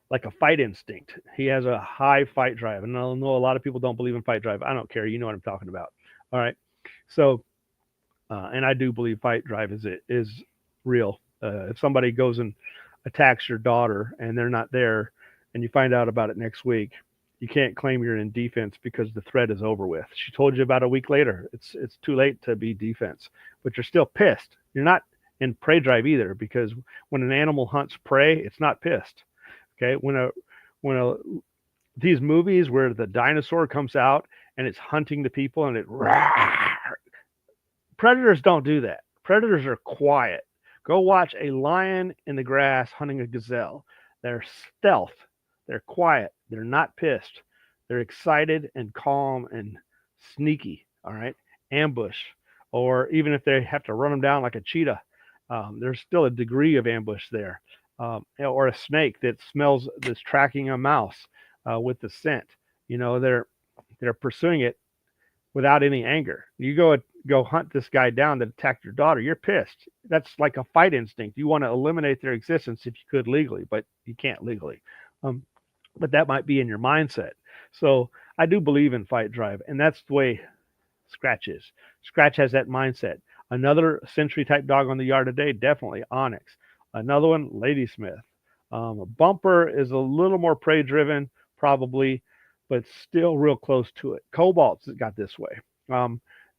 like a fight instinct. He has a high fight drive, and I know a lot of people don't believe in fight drive. I don't care. You know what I'm talking about. All right. So, and I do believe fight drive is real. If somebody goes and attacks your daughter and they're not there, and you find out about it next week, you can't claim you're in defense because the threat is over with. She told you about a week later. It's too late to be defense, but you're still pissed. You're not in prey drive either, because when an animal hunts prey, it's not pissed. Okay, when a these movies where the dinosaur comes out and it's hunting the people and predators don't do that. Predators are quiet. Go watch a lion in the grass hunting a gazelle. They're stealth. They're quiet. They're not pissed. They're excited and calm and sneaky. All right, ambush, or even if they have to run them down like a cheetah, there's still a degree of ambush there. Or a snake that smells that's tracking a mouse with the scent. You know, they're pursuing it without any anger. You go hunt this guy down that attacked your daughter. You're pissed. That's like a fight instinct. You want to eliminate their existence if you could legally, but you can't legally. But that might be in your mindset. So I do believe in fight drive, and that's the way Scratch is. Scratch has that mindset. Another century type dog on the yard today, definitely Onyx. Another one, Ladysmith. Bumper is a little more prey driven, probably, but still real close to it. Cobalt's got this way.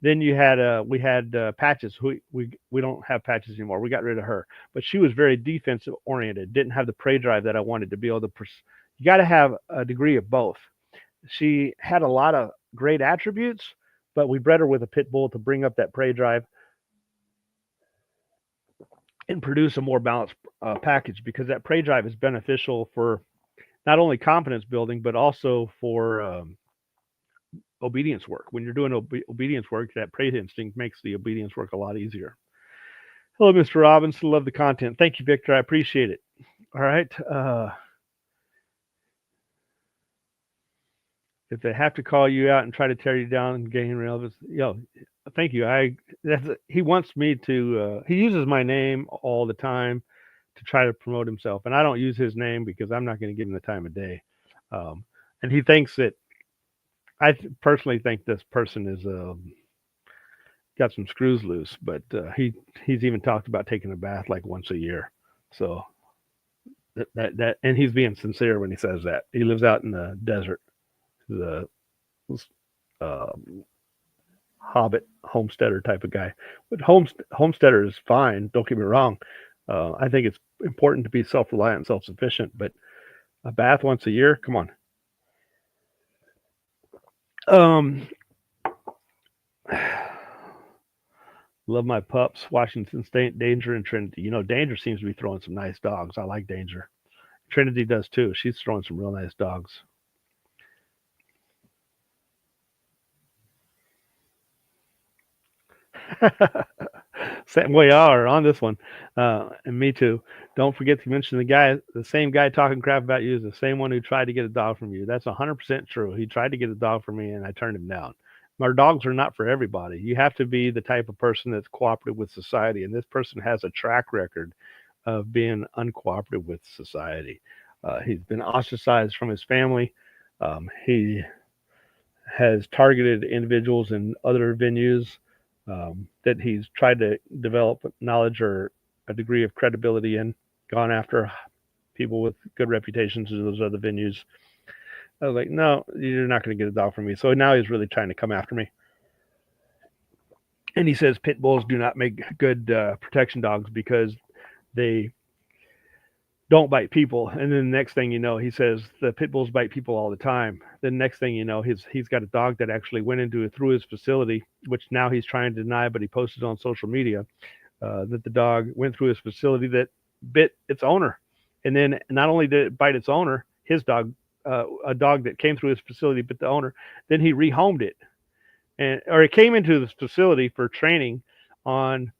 Then we had Patches. We don't have Patches anymore. We got rid of her, but she was very defensive oriented. Didn't have the prey drive that I wanted to be able to. You got to have a degree of both. She had a lot of great attributes, but we bred her with a pit bull to bring up that prey drive and produce a more balanced package, because that prey drive is beneficial for not only confidence building, but also for obedience work. When you're doing obedience work, that prey instinct makes the obedience work a lot easier. Hello, Mr. Robinson. Love the content. Thank you, Victor. I appreciate it. All right. If they have to call you out and try to tear you down and gain relevance, thank you. He wants me to. He uses my name all the time to try to promote himself, and I don't use his name because I'm not going to give him the time of day. And he thinks that I personally think this person is got some screws loose, but he's even talked about taking a bath like once a year. So that and he's being sincere when he says that. He lives out in the desert. The hobbit homesteader type of guy, but homesteader is fine, don't get me wrong. I think it's important to be self-reliant and self-sufficient, but a bath once a year, come on. Love my pups. Washington State, Danger, and Trinity. Danger seems to be throwing some nice dogs. I like Danger. Trinity does too. She's throwing some real nice dogs. Well, y'all are on this one, and me too. Don't forget to mention the same guy talking crap about you is the same one who tried to get a dog from you. That's 100% true. He tried to get a dog from me, and I turned him down. Our dogs are not for everybody. You have to be the type of person that's cooperative with society, and this person has a track record of being uncooperative with society. He's been ostracized from his family. He has targeted individuals in other venues that he's tried to develop knowledge or a degree of credibility in, gone after people with good reputations in those other venues. I was like, no, you're not going to get a dog from me. So now he's really trying to come after me. And he says pit bulls do not make good protection dogs because they don't bite people. And then the next thing you know, he says the pit bulls bite people all the time. The next thing you know, he's got a dog that actually went through his facility, which now he's trying to deny, but he posted on social media that the dog went through his facility that bit its owner. And then not only did it bite its owner, his dog, a dog that came through his facility bit the owner, then he rehomed it. Or it came into this facility for training on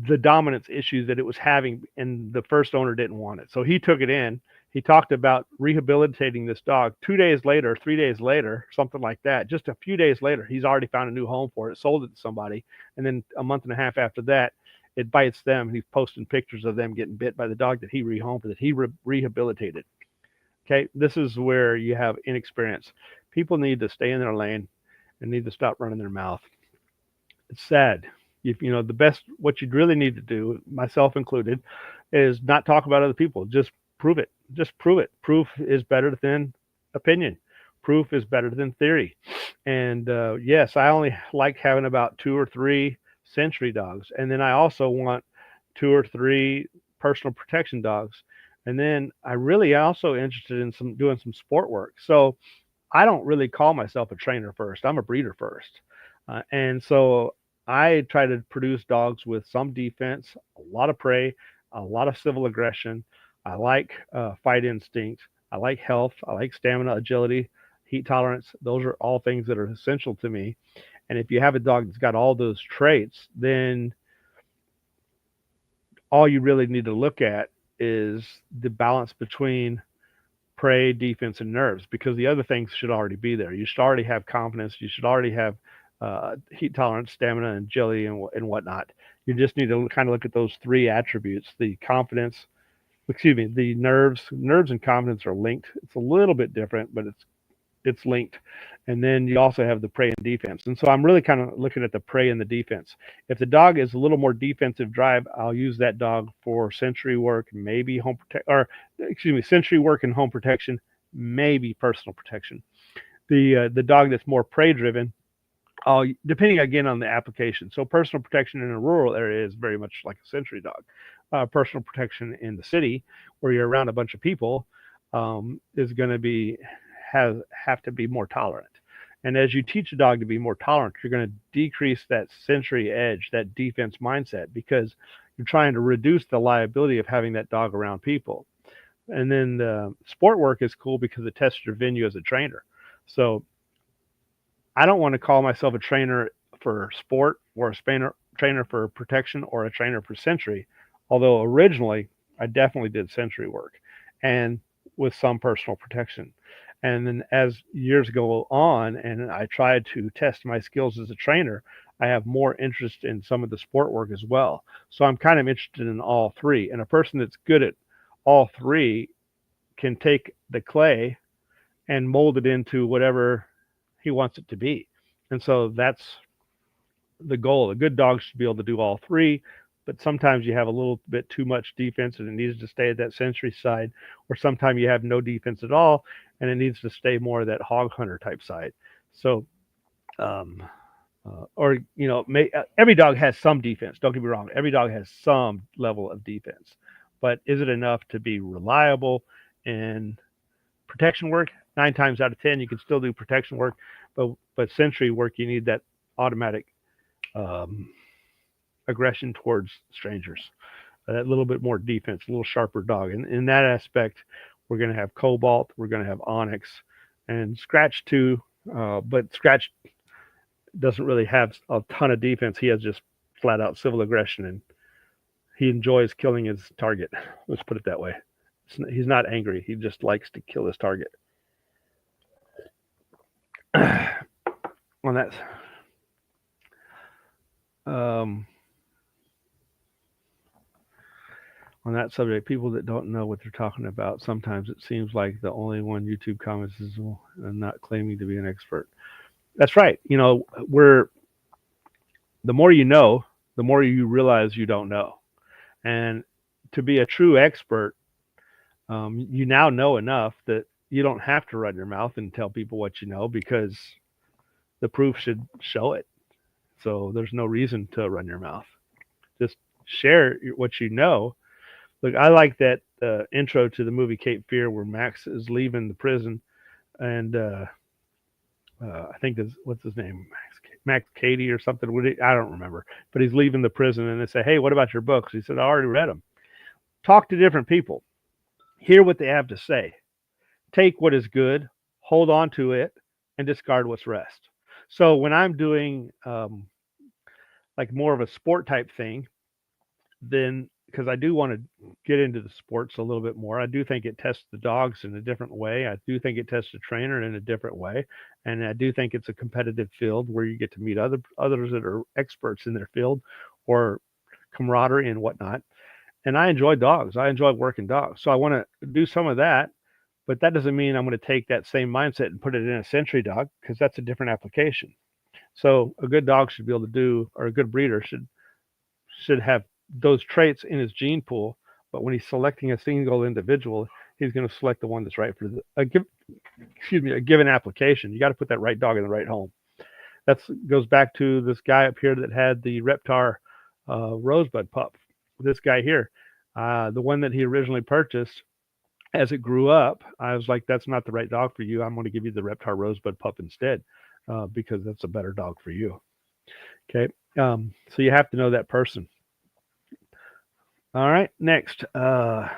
the dominance issues that it was having, and the first owner didn't want it. So he took it in. He talked about rehabilitating this dog. 2 days later, 3 days later, something like that, just a few days later, he's already found a new home for it, sold it to somebody. And then a month and a half after that, it bites them, and he's posting pictures of them getting bit by the dog that he rehomed, that he rehabilitated. Okay, this is where you have inexperience. People need to stay in their lane and need to stop running their mouth. It's sad. If you know the best, what you'd really need to do, myself included, is not talk about other people. Just prove it. Just prove it. Proof is better than opinion. Proof is better than theory. And yes, I only like having about 2 or 3 century dogs, and then I also want 2 or 3 personal protection dogs. And then I really also interested in some doing some sport work. So I don't really call myself a trainer first. I'm a breeder first. And so I try to produce dogs with some defense, a lot of prey, a lot of civil aggression. I like fight instinct. I like health. I like stamina, agility, heat tolerance. Those are all things that are essential to me. And if you have a dog that's got all those traits, then all you really need to look at is the balance between prey, defense, and nerves, because the other things should already be there. You should already have confidence. You should already have heat tolerance, stamina, and agility, and whatnot. You just need to kind of look at those 3 attributes: the confidence, excuse me, the nerves. Nerves and confidence are linked. It's a little bit different, but it's linked. And then you also have the prey and defense. And so I'm really kind of looking at the prey and the defense. If the dog is a little more defensive drive, I'll use that dog for sensory work, maybe home protect, or excuse me, sensory work and home protection, maybe personal protection. The dog that's more prey driven, depending again on the application. So personal protection in a rural area is very much like a sensory dog. Personal protection in the city, where you're around a bunch of people, is going to be have to be more tolerant. And as you teach a dog to be more tolerant, you're going to decrease that sensory edge, that defense mindset, because you're trying to reduce the liability of having that dog around people. And then the sport work is cool because it tests your venue as a trainer. So I don't want to call myself a trainer for sport, or a trainer for protection, or a trainer for sensory, although originally I definitely did sensory work and with some personal protection. And then as years go on and I try to test my skills as a trainer, I have more interest in some of the sport work as well. So I'm kind of interested in all 3. And a person that's good at all 3 can take the clay and mold it into whatever he wants it to be. And so that's the goal. A good dog should be able to do all 3, but sometimes you have a little bit too much defense and it needs to stay at that sensory side, or sometimes you have no defense at all and it needs to stay more of that hog hunter type side. So, or every dog has some defense. Don't get me wrong. Every dog has some level of defense, but is it enough to be reliable in protection work? 9 times out of 10, you can still do protection work, but sensory work, you need that automatic aggression towards strangers, that little bit more defense, a little sharper dog. And in that aspect, we're going to have Cobalt, we're going to have Onyx, and Scratch too. But Scratch doesn't really have a ton of defense. He has just flat out civil aggression, and he enjoys killing his target. Let's put it that way. He's not angry. He just likes to kill his target. On that, on that subject, people that don't know what they're talking about, sometimes it seems like the only one YouTube comments is, well, I'm not claiming to be an expert. That's right. The more you know, the more you realize you don't know. And to be a true expert, you now know enough that you don't have to run your mouth and tell people what you know, because the proof should show it. So there's no reason to run your mouth. Just share what you know. Look, I like that intro to the movie Cape Fear, where Max is leaving the prison, and I think what's his name, Max Cady or something. I don't remember, but he's leaving the prison, and they say, "Hey, what about your books?" He said, "I already read them." Talk to different people, hear what they have to say, take what is good, hold on to it, and discard what's rest. So when I'm doing like more of a sport type thing, then because I do want to get into the sports a little bit more, I do think it tests the dogs in a different way. I do think it tests the trainer in a different way, and I do think it's a competitive field where you get to meet others that are experts in their field, or camaraderie and whatnot. And I enjoy dogs. I enjoy working dogs. So I want to do some of that, but that doesn't mean I'm going to take that same mindset and put it in a century dog, because that's a different application. So a good dog should be able to do, or a good breeder should have those traits in his gene pool. But when he's selecting a single individual, he's going to select the one that's right for a given application. You got to put that right dog in the right home. That goes back to this guy up here that had the Reptar Rosebud pup. This guy here, the one that he originally purchased, as it grew up, I was like, that's not the right dog for you. I'm going to give you the Reptar Rosebud pup instead, because that's a better dog for you. Okay. So you have to know that person. All right. Next. I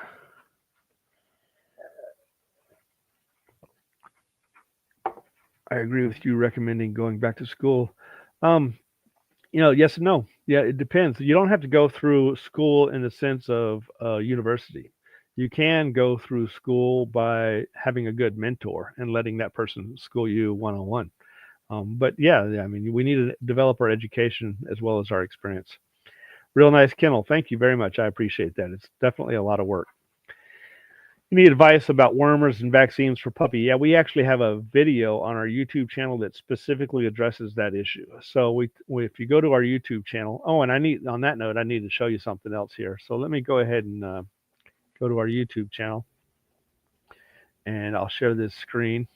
agree with you recommending going back to school. Yes and no. Yeah, it depends. You don't have to go through school in the sense of university. You can go through school by having a good mentor and letting that person school you one on one. But yeah, I mean, we need to develop our education as well as our experience. Real nice kennel. Thank you very much. I appreciate that. It's definitely a lot of work. You need advice about wormers and vaccines for puppy. Yeah, we actually have a video on our YouTube channel that specifically addresses that issue. So if you go to our YouTube channel, and on that note, I need to show you something else here. So let me go ahead and go to our YouTube channel, and I'll share this screen.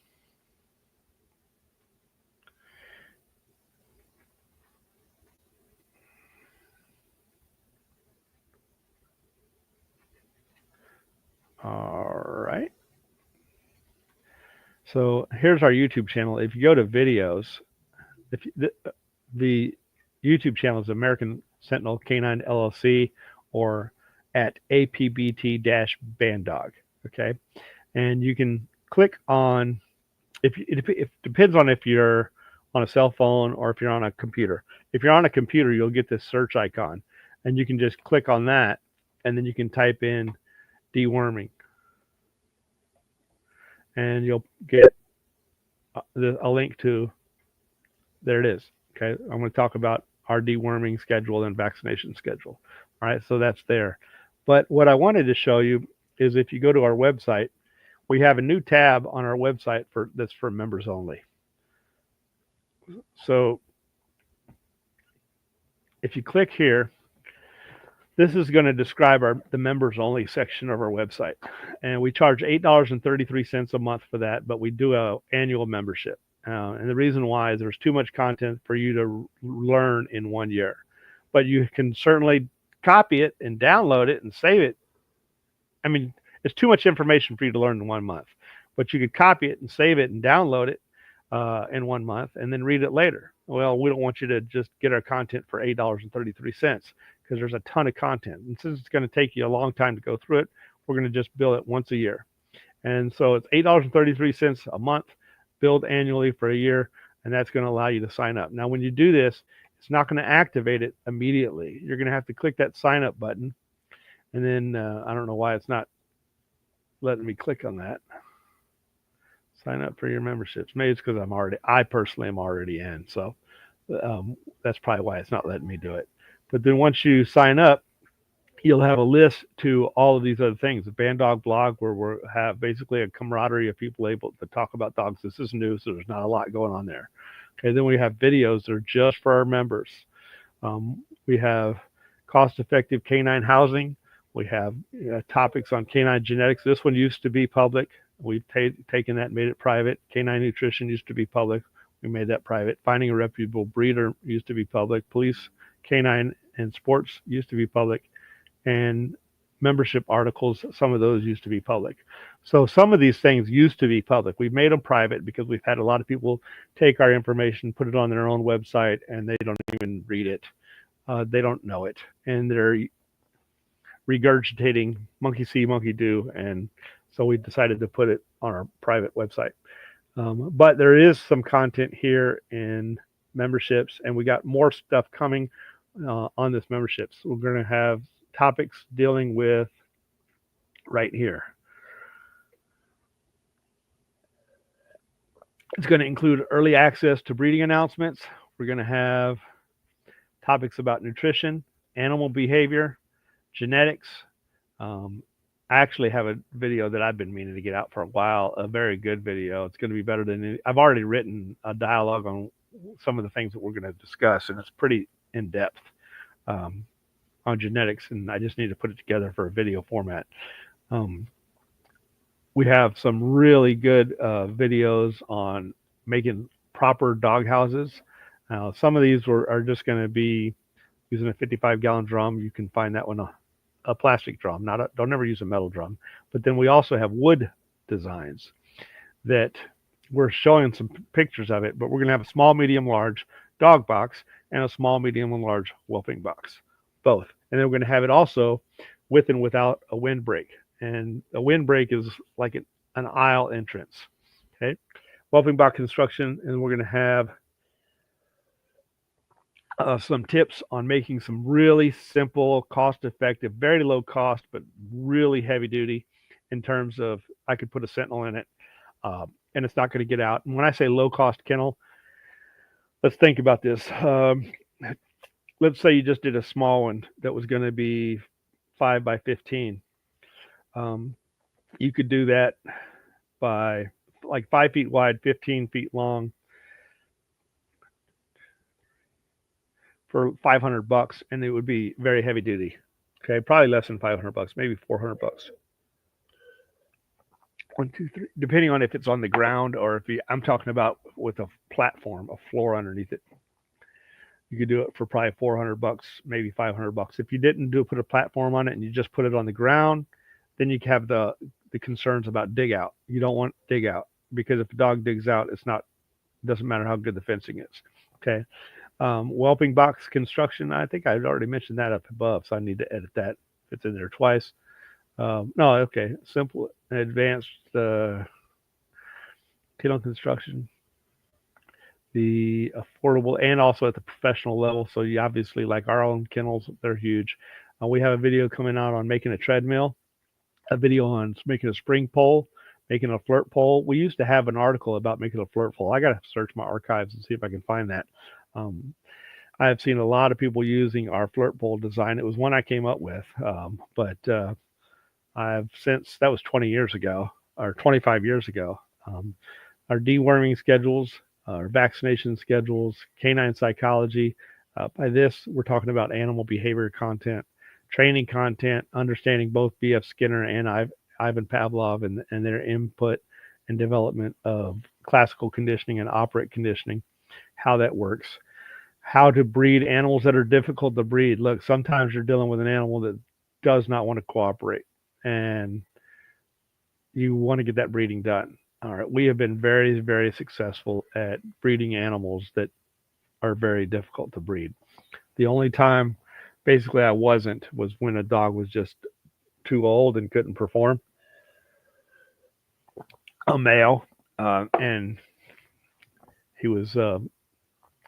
All right. So here's our YouTube channel. If you go to videos, the YouTube channel is American Sentinel Canine LLC, or at APBT-Bandog. Okay, and you can click on, it depends on if you're on a cell phone or if you're on a computer. If you're on a computer, you'll get this search icon, and you can just click on that, and then you can type in deworming, and you'll get a link to, there it is. Okay, I'm going to talk about our deworming schedule and vaccination schedule. All right, so that's there. But what I wanted to show you is, if you go to our website, we have a new tab on our website that's for members only. So if you click here, this is going to describe the members only section of our website. And we charge $8.33 a month for that, but we do an annual membership. And the reason why is there's too much content for you to learn in 1 year. But you can certainly copy it and download it and save it. I mean, it's too much information for you to learn in 1 month. But you could copy it and save it and download it in 1 month and then read it later. Well, we don't want you to just get our content for $8.33, because there's a ton of content. And since it's going to take you a long time to go through it, we're going to just bill it once a year. And so it's $8.33 a month, billed annually for a year, and that's going to allow you to sign up. Now, when you do this, it's not going to activate it immediately. You're going to have to click that sign up button, and then I don't know why it's not letting me click on that. Sign up for your memberships. Maybe it's because I personally am already in, so that's probably why it's not letting me do it. But then once you sign up, you'll have a list to all of these other things. The Bandog blog, where we have basically a camaraderie of people able to talk about dogs. This is new, so there's not a lot going on there. Okay, then we have videos that are just for our members. We have cost-effective canine housing. We have topics on canine genetics. This one used to be public. We've taken that and made it private. Canine nutrition used to be public. We made that private. Finding a reputable breeder used to be public. Police, canine, and sports used to be public. And membership articles, some of those used to be public. So some of these things used to be public. We've made them private because we've had a lot of people take our information, put it on their own website, and they don't even read it. They don't know it. And they're regurgitating monkey see, monkey do. And so we decided to put it on our private website. But there is some content here in memberships, and we got more stuff coming on this memberships. We're going to have topics dealing with right here. It's going to include early access to breeding announcements. We're going to have topics about nutrition, animal behavior, genetics. Um, I actually have a video that I've been meaning to get out for a while, a very good video. It's going to be better than I've already written a dialogue on some of the things that we're going to discuss, and it's pretty in depth um, on genetics, and I just need to put it together for a video format. Um, we have some really good videos on making proper dog houses. Some of these are just going to be using a 55-gallon drum. You can find that one a plastic drum. Don't ever use a metal drum. But then we also have wood designs that we're showing some pictures of it. But we're going to have a small, medium, large dog box and a small, medium, and large whelping box, both. And then we're going to have it also with and without a windbreak. And a windbreak is like an aisle entrance. Okay, whelping box construction, and we're going to have some tips on making some really simple, cost-effective, very low cost, but really heavy duty in terms of I could put a Sentinel in it, and it's not going to get out. And when I say low-cost kennel, let's think about this. Let's say you just did a small one that was going to be 5 by 15. You could do that by like 5 feet wide, 15 feet long, for $500, and it would be very heavy duty. Okay, probably less than $500, maybe $400. 1, 2, 3, depending on if it's on the ground or if I'm talking about with a platform, a floor underneath it. You could do it for probably $400, maybe $500. If you didn't put a platform on it and you just put it on the ground, then you have the concerns about dig out. You don't want dig out because if the dog digs out, it doesn't matter how good the fencing is. Okay. Whelping box construction, I think I'd already mentioned that up above, so I need to edit that. It's in there twice. No, okay. Simple and advanced kennel construction. The affordable and also at the professional level. So you obviously like our own kennels, they're huge. We have a video coming out on making a treadmill, a video on making a spring pole, making a flirt pole. We used to have an article about making a flirt pole. I got to search my archives and see if I can find that. I have seen a lot of people using our flirt pole design. It was one I came up with, but I've since, that was 20 years ago or 25 years ago. Our deworming schedules, our vaccination schedules, canine psychology. By this, we're talking about animal behavior content, training content, understanding both B.F. Skinner and Ivan Pavlov and their input and development of classical conditioning and operant conditioning, how that works, how to breed animals that are difficult to breed. Look, sometimes you're dealing with an animal that does not want to cooperate, and you want to get that breeding done. All right, we have been very, very successful at breeding animals that are very difficult to breed. The only time basically I wasn't was when a dog was just too old and couldn't perform. A male, and he was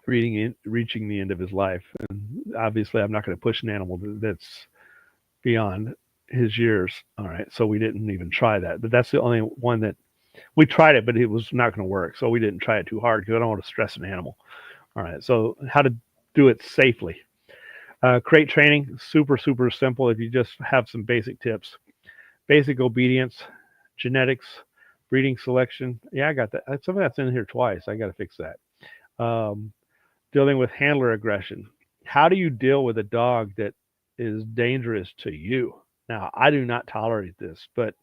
reaching the end of his life. And obviously, I'm not going to push an animal that's beyond his years. All right, so we didn't even try that. But that's the only one that we tried it, but it was not going to work. So we didn't try it too hard because I don't want to stress an animal. All right, so how to do it safely. Crate training, super, super simple if you just have some basic tips. Basic obedience, genetics, breeding selection. Yeah, I got that. Some of that's in here twice. I got to fix that. Dealing with handler aggression. How do you deal with a dog that is dangerous to you? Now, I do not tolerate this, but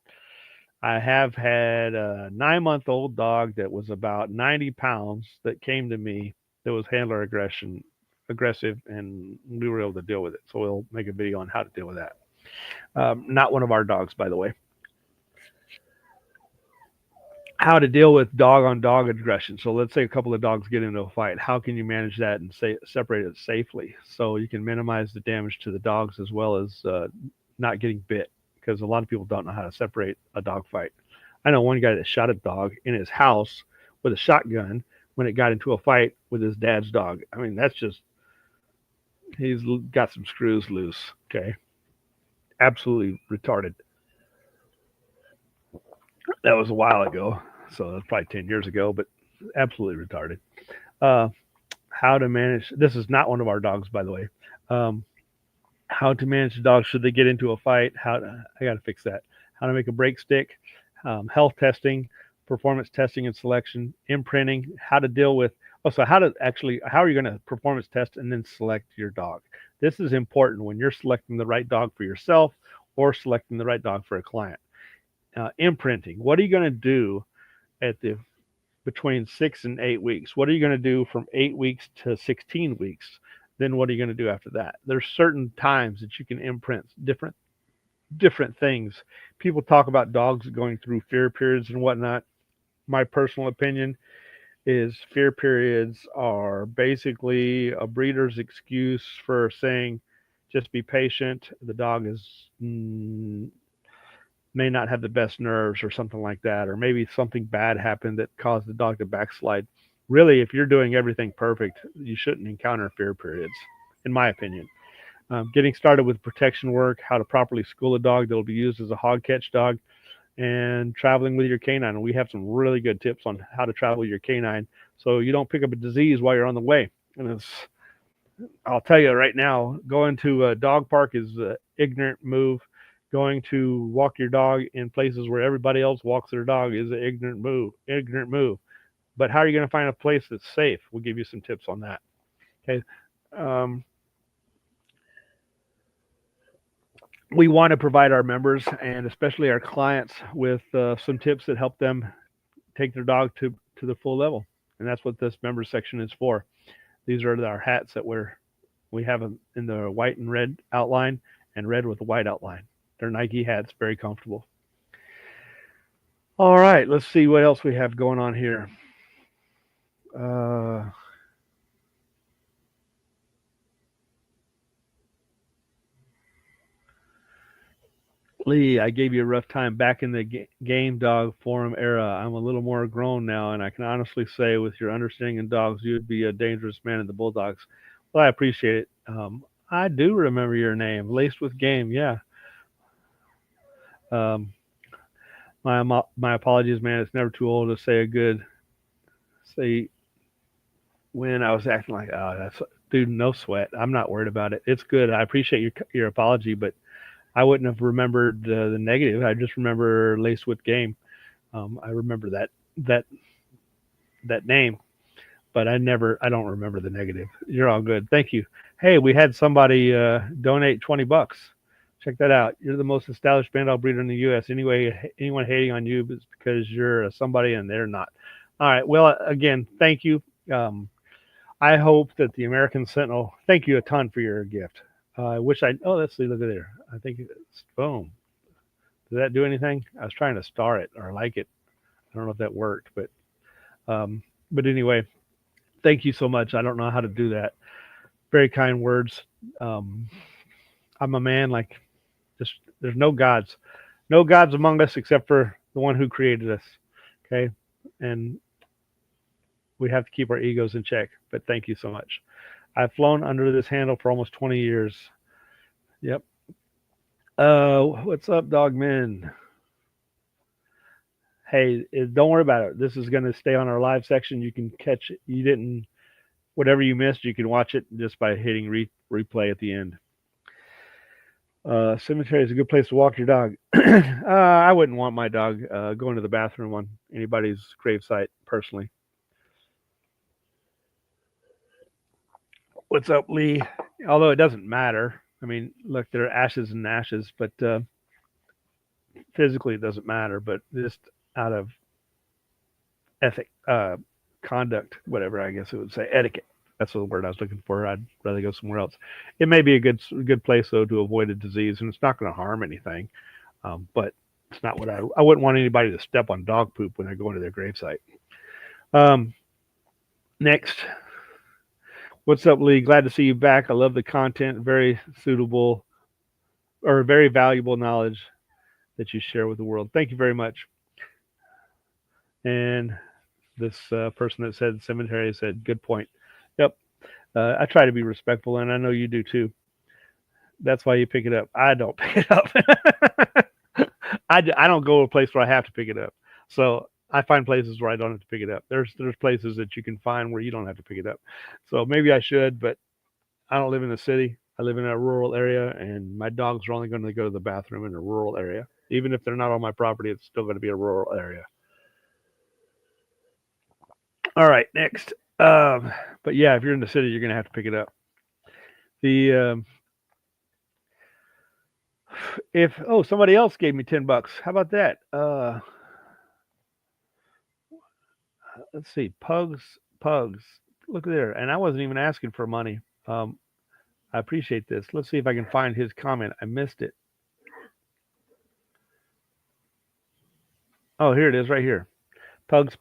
I have had a 9-month-old dog that was about 90 pounds that came to me that was handler aggressive, and we were able to deal with it. So we'll make a video on how to deal with that. Not one of our dogs, by the way. How to deal with dog-on-dog aggression. So let's say a couple of dogs get into a fight. How can you manage that and separate it safely so you can minimize the damage to the dogs as well as not getting bit? Because a lot of people don't know how to separate a dog fight. I know one guy that shot a dog in his house with a shotgun when it got into a fight with his dad's dog. I mean, that's just, he's got some screws loose, okay? Absolutely retarded. That was a while ago, so that's probably 10 years ago, but absolutely retarded. How to manage, this is not one of our dogs, by the way. how to manage the dog should they get into a fight, I got to fix that, how to make a break stick, health testing, performance testing and selection, imprinting, how to deal with, also how are you going to performance test and then select your dog. This is important when you're selecting the right dog for yourself or selecting the right dog for a client. Imprinting, what are you going to do at the between 6 and 8 weeks? What are you going to do from 8 weeks to 16 weeks? Then what are you going to do after that? There's certain times that you can imprint different things. People talk about dogs going through fear periods and whatnot. My personal opinion is fear periods are basically a breeder's excuse for saying just be patient. The dog is may not have the best nerves or something like that, or maybe something bad happened that caused the dog to backslide. Really, if you're doing everything perfect, you shouldn't encounter fear periods, in my opinion. Getting started with protection work, how to properly school a dog that will be used as a hog catch dog, and traveling with your canine. And we have some really good tips on how to travel with your canine so you don't pick up a disease while you're on the way. And I'll tell you right now, going to a dog park is an ignorant move. Going to walk your dog in places where everybody else walks their dog is an ignorant move. Ignorant move. But how are you going to find a place that's safe? We'll give you some tips on that. Okay. Um, we want to provide our members and especially our clients with some tips that help them take their dog to the full level. And that's what this member section is for. These are our hats that we have them in the white and red outline and red with a white outline. They're Nike hats, very comfortable. All right, let's see what else we have going on here. Uh, Lee, I gave you a rough time back in the game dog forum era. I'm a little more grown now, and I can honestly say, with your understanding in dogs, you would be a dangerous man in the Bulldogs. Well, I appreciate it. I do remember your name, laced with game. Yeah. Um, my apologies, man. It's never too old to say a good say when I was acting like, oh, that's dude, no sweat. I'm not worried about it. It's good. I appreciate your apology, but I wouldn't have remembered the negative. I just remember laced with game. I remember that that name, but I don't remember the negative. You're all good. Thank you. Hey, we had somebody donate $20. Check that out. You're the most established band dog breeder in the U.S. Anyway, anyone hating on you is because you're somebody and they're not. All right. Well, again, thank you. I hope that the American Sentinel. Thank you a ton for your gift. I wish I. Oh, let's see. Look at there. I think it's boom. Did that do anything? I was trying to star it or like it. I don't know if that worked, um, but anyway, thank you so much. I don't know how to do that. Very kind words. Um, I'm a man like just there's no gods among us except for the one who created us. Okay, and we have to keep our egos in check. But thank you so much. I've flown under this handle for almost 20 years. Yep. What's up, Dogman? Hey, don't worry about it. This is going to stay on our live section. You can catch it. You didn't, whatever you missed, you can watch it just by hitting replay at the end. Cemetery is a good place to walk your dog. I wouldn't want my dog going to the bathroom on anybody's gravesite personally. What's up, Lee? Although it doesn't matter. I mean, look, there are ashes and ashes, but physically it doesn't matter. But just out of ethic, conduct, whatever I guess it would say, etiquette. That's the word I was looking for. I'd rather go somewhere else. It may be a good place though to avoid a disease, and it's not going to harm anything. But it's not what I wouldn't want anybody to step on dog poop when I go into their gravesite. Next, what's up, Lee? Glad to see you back. I love the content. Very suitable or very valuable knowledge that you share with the world. Thank you very much. And this person that said cemetery said, good point. Yep. I try to be respectful, and I know you do too. That's why you pick it up. I don't pick it up. I don't go to a place where I have to pick it up. So I find places where I don't have to pick it up. There's places that you can find where you don't have to pick it up. So maybe I should, but I don't live in the city. I live in a rural area, and my dogs are only going to go to the bathroom in a rural area. Even if they're not on my property, it's still going to be a rural area. All right, next. But yeah, if you're in the city, you're going to have to pick it up. The if somebody else gave me $10. How about that? Let's see, pugs. Look there, and I wasn't even asking for money. Um, I appreciate this. Let's see if I can find his comment. I missed it. Oh, here it is, right here. Pugs.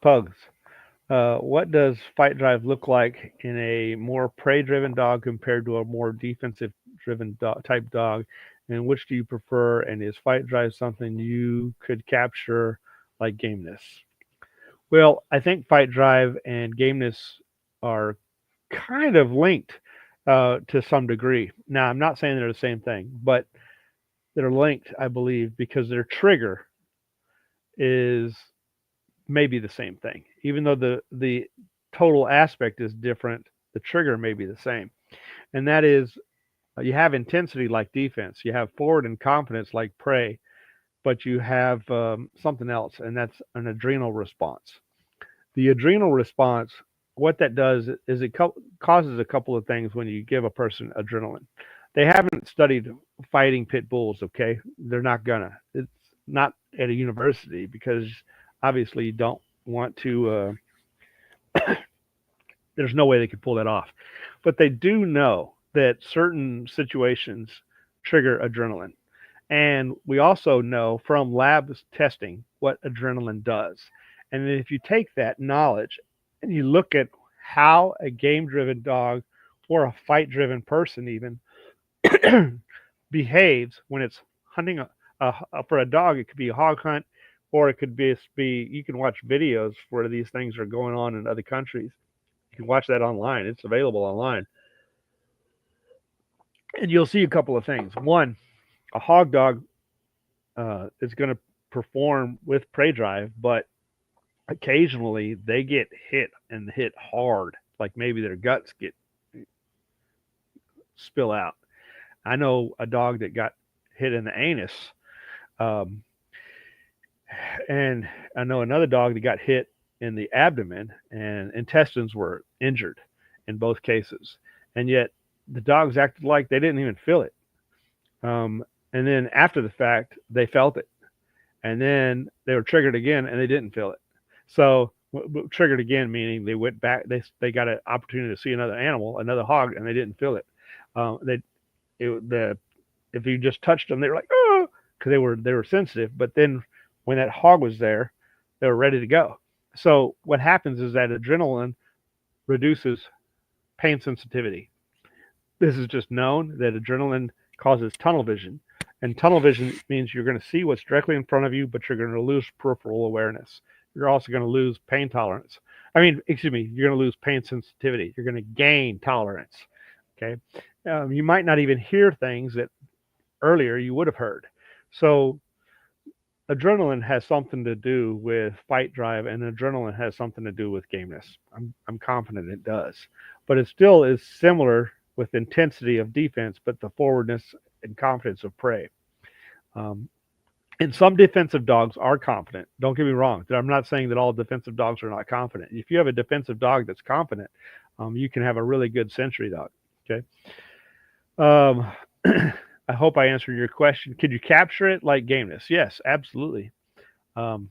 What does fight drive look like in a more prey-driven dog compared to a more defensive-driven type dog? And which do you prefer? And is fight drive something you could capture like gameness? Well, I think fight drive and gameness are kind of linked to some degree. Now, I'm not saying they're the same thing, but they're linked, I believe, because their trigger is maybe the same thing. Even though the total aspect is different, the trigger may be the same. And that is you have intensity like defense, you have forward and confidence like prey, but you have something else, and that's an adrenal response. The adrenal response, what that does is it causes a couple of things when you give a person adrenaline. They haven't studied fighting pit bulls, okay? They're not gonna. It's not at a university because obviously you don't want to. There's no way they could pull that off. But they do know that certain situations trigger adrenaline. And we also know from labs testing what adrenaline does. And then if you take that knowledge and you look at how a game driven dog or a fight driven person even behaves when it's hunting for a dog, it could be a hog hunt, or it could be you can watch videos where these things are going on in other countries. You can watch that online. It's available online. And you'll see a couple of things. One, a hog dog is going to perform with prey drive, but occasionally they get hit and hit hard, like maybe their guts get spill out. I know a dog that got hit in the anus, um, and I know another dog that got hit in the abdomen, and intestines were injured in both cases. And yet the dogs acted like they didn't even feel it. And then after the fact, they felt it, and then they were triggered again, and they didn't feel it. So triggered again meaning they went back. They got an opportunity to see another animal, another hog, and they didn't feel it. They the if you just touched them, they were like oh, because they were sensitive. But then when that hog was there, they were ready to go. So what happens is that adrenaline reduces pain sensitivity. This is just known that adrenaline causes tunnel vision. And tunnel vision means you're going to see what's directly in front of you, but you're going to lose peripheral awareness. You're also going to lose pain tolerance. Excuse me, you're going to lose pain sensitivity. You're going to gain tolerance. Okay. You might not even hear things that earlier you would have heard. So adrenaline has something to do with fight drive, and adrenaline has something to do with gameness. I'm confident it does. But it still is similar with intensity of defense, but the forwardness and confidence of prey. And some defensive dogs are confident. Don't get me wrong. I'm not saying that all defensive dogs are not confident. If you have a defensive dog that's confident, you can have a really good sentry dog. Okay. I hope I answered your question. Could you capture it like gameness? Yes, absolutely. Patterdale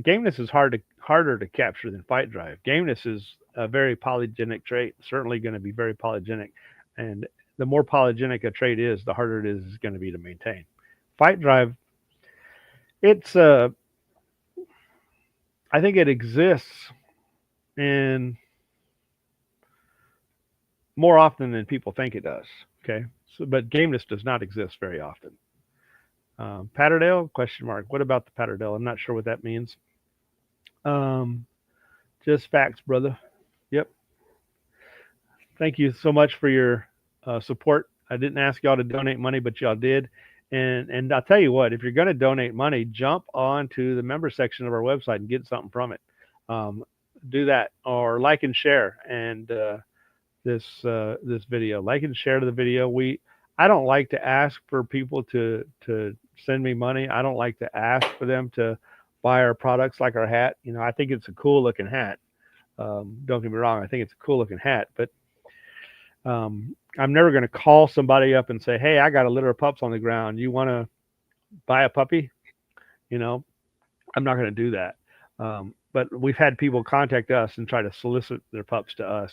gameness is harder to capture than fight drive. Gameness is a very polygenic trait. Certainly going to be very polygenic, and the more polygenic a trait is, the harder it is going to be to maintain. Fight drive, it's I think it exists in more often than people think it does. Okay, but gameness does not exist very often. Patterdale? Question mark. What about the Patterdale? I'm not sure what that means. Just facts, brother. Yep. Thank you so much for your support. I didn't ask y'all to donate money, but y'all did. And I'll tell you what, if you're going to donate money, jump on to the member section of our website and get something from it. Do that, or like and share. And this video. Like and share the video. I don't like to ask for people to send me money. I don't like to ask for them to buy our products like our hat. I think it's a cool looking hat. Don't get me wrong. I think it's a cool looking hat, but I'm never going to call somebody up and say, "Hey, I got a litter of pups on the ground. You want to buy a puppy?" You know, I'm not going to do that. But we've had people contact us and try to solicit their pups to us.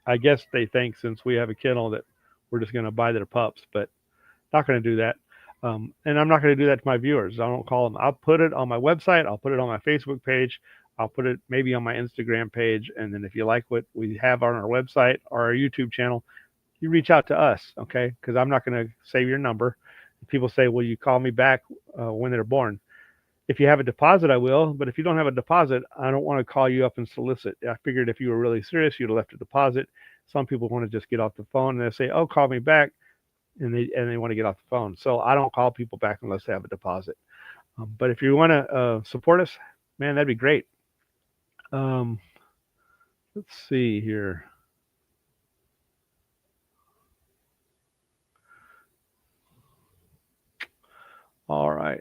I guess they think since we have a kennel that we're just going to buy their pups, but not going to do that. And I'm not going to do that to my viewers. I don't call them. I'll put it on my website. I'll put it on my Facebook page. I'll put it maybe on my Instagram page. And then if you like what we have on our website or our YouTube channel, you reach out to us, okay? Because I'm not going to save your number. People say, "Will you call me back when they're born?" If you have a deposit, I will. But if you don't have a deposit, I don't want to call you up and solicit. I figured if you were really serious, you'd have left a deposit. Some people want to just get off the phone and they say, "Oh, call me back," and they want to get off the phone. So I don't call people back unless they have a deposit. But if you want to support us, man, that'd be great. Um, let's see here. All right.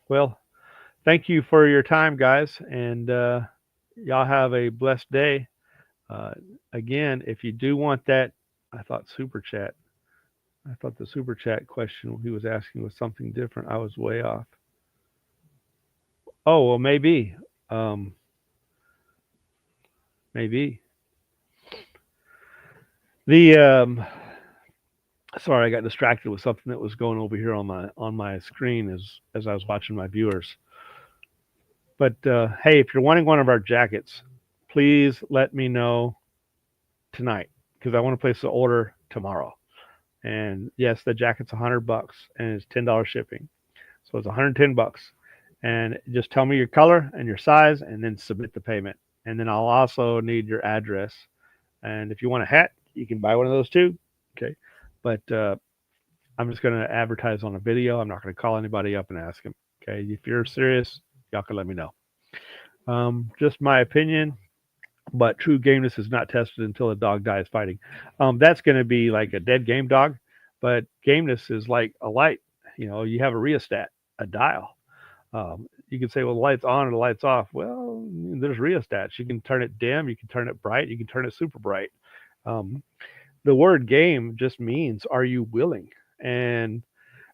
Well, thank you for your time, guys, and y'all have a blessed day. Uh, Again, if you do want that, I thought super chat. I thought the super chat question he was asking was something different. I was way off. Oh well, maybe, um, maybe the. Sorry, I got distracted with something that was going over here on my screen as I was watching my viewers. But hey, if you're wanting one of our jackets, please let me know tonight because I want to place the order tomorrow. And yes, the jacket's $100 and it's $10 shipping, so it's $110. And just tell me your color and your size, and then submit the payment. And then I'll also need your address. And if you want a hat, you can buy one of those too. Okay, but I'm just going to advertise on a video. I'm not going to call anybody up and ask them. Okay, if you're serious, y'all can let me know. Just my opinion, but true gameness is not tested until a dog dies fighting. That's going to be like a dead game dog, but gameness is like a light. You have a rheostat, a dial. You can say, well, the light's on or the light's off. Well, there's rheostats. You can turn it dim, you can turn it bright, you can turn it super bright. Um, the word game just means, are you willing? And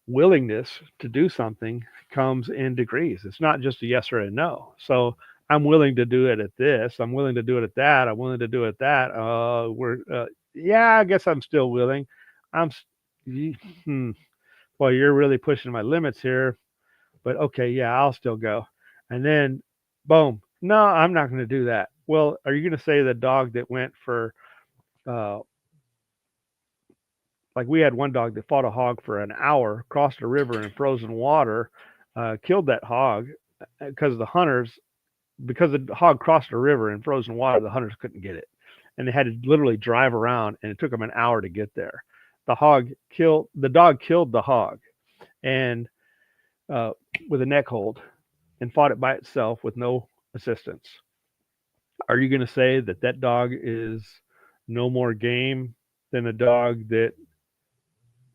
willingness to do something comes in degrees. It's not just a yes or a no. So I'm willing to do it at this. I'm willing to do it at that. I'm willing to do it at that. Yeah, I guess I'm still willing. I'm, hmm, well, you're really pushing my limits here, but okay, yeah, I'll still go. And then, boom, no, I'm not going to do that. Well, are you going to say the dog that went for uh, like we had one dog that fought a hog for an hour, crossed a river in frozen water, killed that hog because the hunters, because the hog crossed a river in frozen water, the hunters couldn't get it, and they had to literally drive around, and it took them an hour to get there. The dog killed the hog, and uh, with a neck hold, and fought it by itself with no assistance. Are you going to say that that dog is no more game than a dog that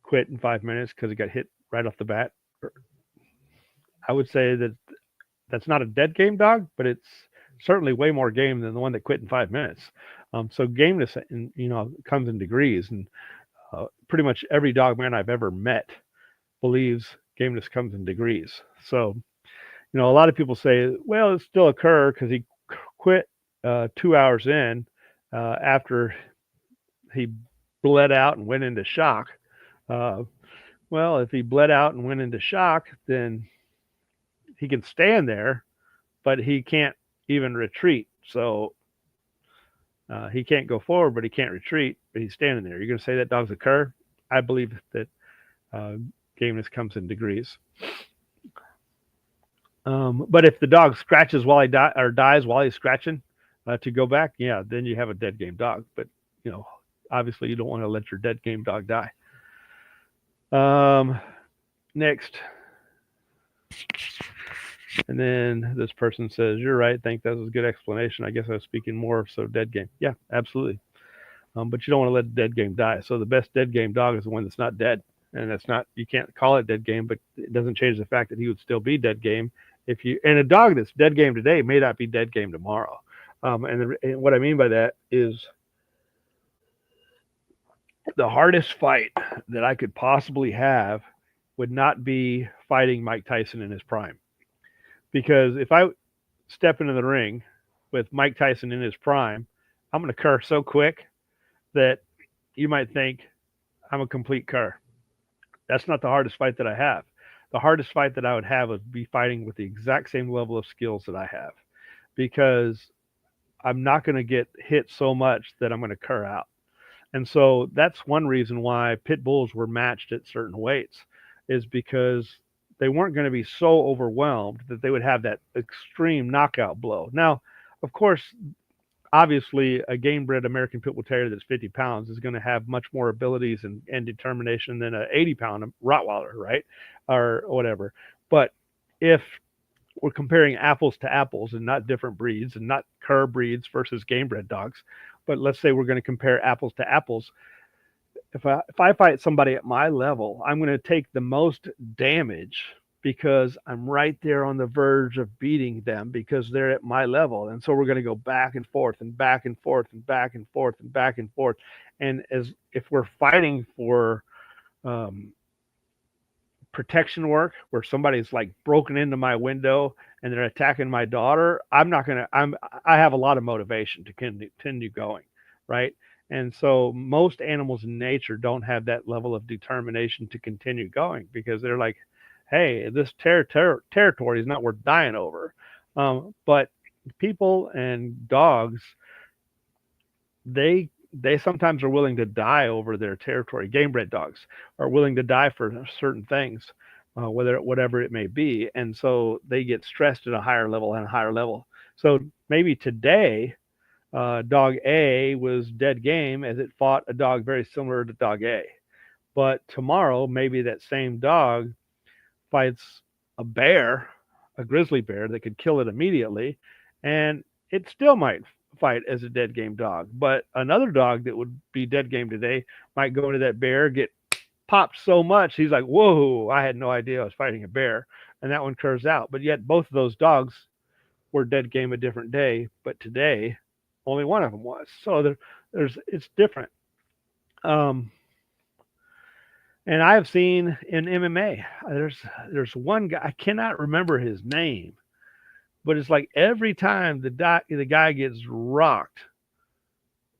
quit in 5 minutes because he got hit right off the bat? I would say that that's not a dead game dog, but it's certainly way more game than the one that quit in 5 minutes. So gameness, comes in degrees, and pretty much every dog man I've ever met believes gameness comes in degrees. So, a lot of people say, well, it still occur because he quit 2 hours in after he bled out and went into shock. Uh, well, if he bled out and went into shock, then he can stand there, but he can't even retreat. So he can't go forward, but he can't retreat. But he's standing there. You're going to say that dog's a cur? I believe that uh, gameness comes in degrees. But if the dog scratches while he dies while he's scratching to go back, yeah, then you have a dead game dog. But obviously you don't want to let your dead game dog die. Next. And then this person says, "You're right. Think that was a good explanation. I guess I was speaking more so dead game." Yeah, absolutely. but you don't want to let the dead game die. So the best dead game dog is the one that's not dead, and that's not, you can't call it dead game, but it doesn't change the fact that he would still be dead game if you. And a dog that's dead game today may not be dead game tomorrow. And what I mean by that is the hardest fight that I could possibly have would not be fighting Mike Tyson in his prime, because if I step into the ring with Mike Tyson in his prime, I'm going to cur so quick that you might think I'm a complete cur. That's not the hardest fight that I have. The hardest fight that I would have would be fighting with the exact same level of skills that I have, because I'm not going to get hit so much that I'm going to cur out. And so that's one reason why pit bulls were matched at certain weights, is because they weren't going to be so overwhelmed that they would have that extreme knockout blow. Now, of course, obviously a game bred American Pit Bull Terrier that's 50 pounds is going to have much more abilities and determination than an 80-pound Rottweiler, right? Or whatever. But if we're comparing apples to apples and not different breeds and not cur breeds versus game bred dogs, but let's say we're going to compare apples to apples. If I fight somebody at my level, I'm going to take the most damage because I'm right there on the verge of beating them because they're at my level. And so we're going to go back and forth and back and forth and back and forth and back and forth. And as if we're fighting for um, protection work where somebody's like broken into my window and they're attacking my daughter, I'm not going to, I have a lot of motivation to continue going. Right. And so most animals in nature don't have that level of determination to continue going because they're like, hey, this territory is not worth dying over. But people and dogs, they sometimes are willing to die over their territory. Game bred dogs are willing to die for certain things, whatever it may be, and so they get stressed at a higher level and a higher level. So maybe today, dog A was dead game as it fought a dog very similar to dog A, but tomorrow maybe that same dog fights a bear, a grizzly bear that could kill it immediately, and it still might fight as a dead game dog. But another dog that would be dead game today might go into that bear, get popped so much, he's like, whoa, I had no idea I was fighting a bear. And that one curves out. But yet both of those dogs were dead game a different day. But today, only one of them was. So it's different. Um, and I have seen in MMA, there's one guy, I cannot remember his name, but it's like every time the guy gets rocked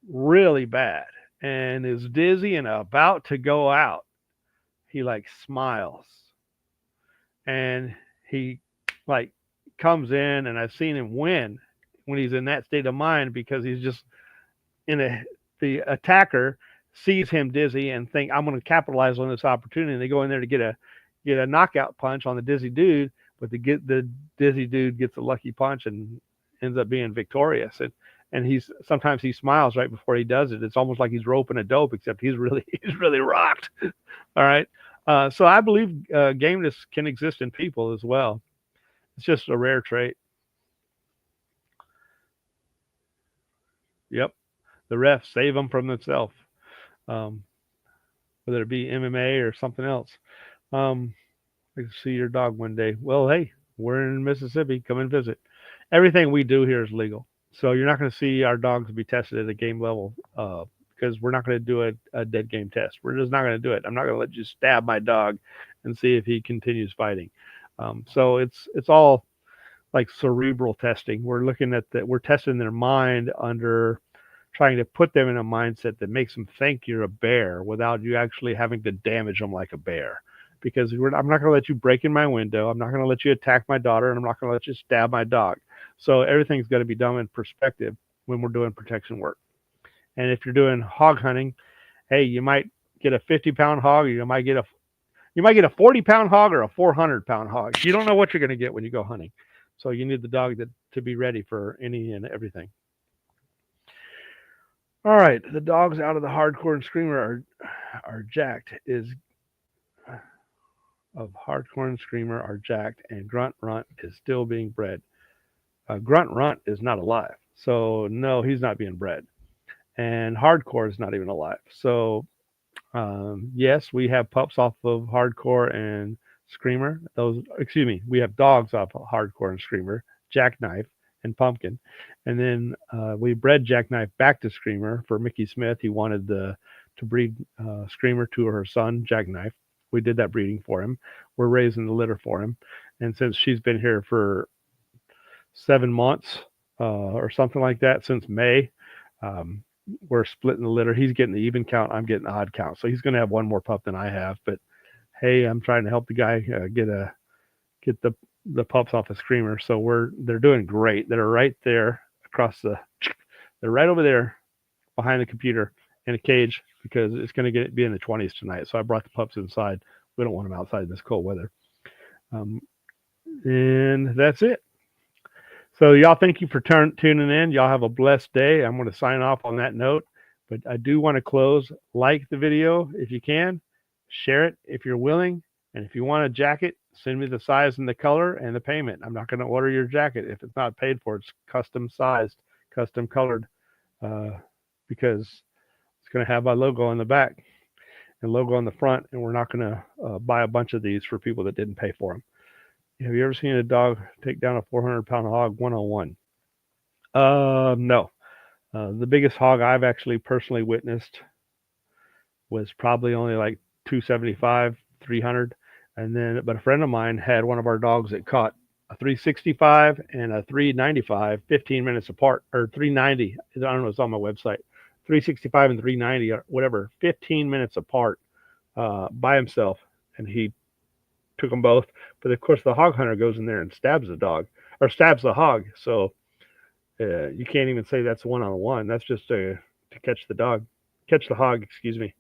really bad and is dizzy and about to go out, he like smiles and he like comes in, and I've seen him win when he's in that state of mind because he's just the attacker sees him dizzy and think I'm going to capitalize on this opportunity, and they go in there to get a knockout punch on the dizzy dude, but the dizzy dude gets a lucky punch and ends up being victorious. And sometimes he smiles right before he does it. It's almost like he's roping a dope, except he's really rocked. All right. So I believe gameness can exist in people as well. It's just a rare trait. Yep. The refs save them from themselves, whether it be MMA or something else. I can see your dog one day. Well, hey, we're in Mississippi. Come and visit. Everything we do here is legal. So you're not going to see our dogs be tested at a game level because we're not going to do a dead game test. We're just not going to do it. I'm not going to let you stab my dog and see if he continues fighting. So it's all like cerebral testing. We're looking at that. We're testing their mind under trying to put them in a mindset that makes them think you're a bear without you actually having to damage them like a bear. Because I'm not going to let you break in my window. I'm not going to let you attack my daughter, and I'm not going to let you stab my dog. So everything's going to be done in perspective when we're doing protection work. And if you're doing hog hunting, hey, you might get a 50-pound hog, or you might get a 40-pound hog or a 400-pound hog. You don't know what you're going to get when you go hunting. So you need the dog to be ready for any and everything. All right, the dogs out of the hardcore and screamer are jacked of hardcore and screamer are jacked, and grunt runt is still being bred. Grunt runt is not alive, so no, he's not being bred. and Hardcore is not even alive. So yes, we have pups off of Hardcore and Screamer. Excuse me, we have dogs off of Hardcore and Screamer, Jackknife and Pumpkin, and then we bred Jackknife back to Screamer for Mickey Smith. He wanted to breed Screamer to her son, Jackknife. We did that breeding for him. We're raising the litter for him, and since she's been here for 7 months or something like that, since May. Um, we're splitting the litter. He's getting the even count. I'm getting the odd count. So he's going to have one more pup than I have. But hey, I'm trying to help the guy get the pups off the Screamer. So they're doing great. They're right there they're right over there behind the computer in a cage because it's going to be in the 20s tonight. So I brought the pups inside. We don't want them outside in this cold weather. And that's it. So y'all, thank you for tuning in. Y'all have a blessed day. I'm going to sign off on that note, but I do want to close. Like the video if you can, share it if you're willing, and if you want a jacket, send me the size and the color and the payment. I'm not going to order your jacket if it's not paid for. It's custom sized, custom colored, because it's going to have my logo on the back and logo on the front, and we're not going to buy a bunch of these for people that didn't pay for them. Have you ever seen a dog take down a 400-pound hog one-on-one? No. The biggest hog I've actually personally witnessed was probably only like 275, 300. But a friend of mine had one of our dogs that caught a 365 and a 395 15 minutes apart, or 390. I don't know, it's on my website. 365 and 390, or whatever, 15 minutes apart by himself. And he took them both, but of course the hog hunter goes in there and stabs the dog or stabs the hog. So you can't even say that's one-on-one. That's just to catch the hog. Excuse me.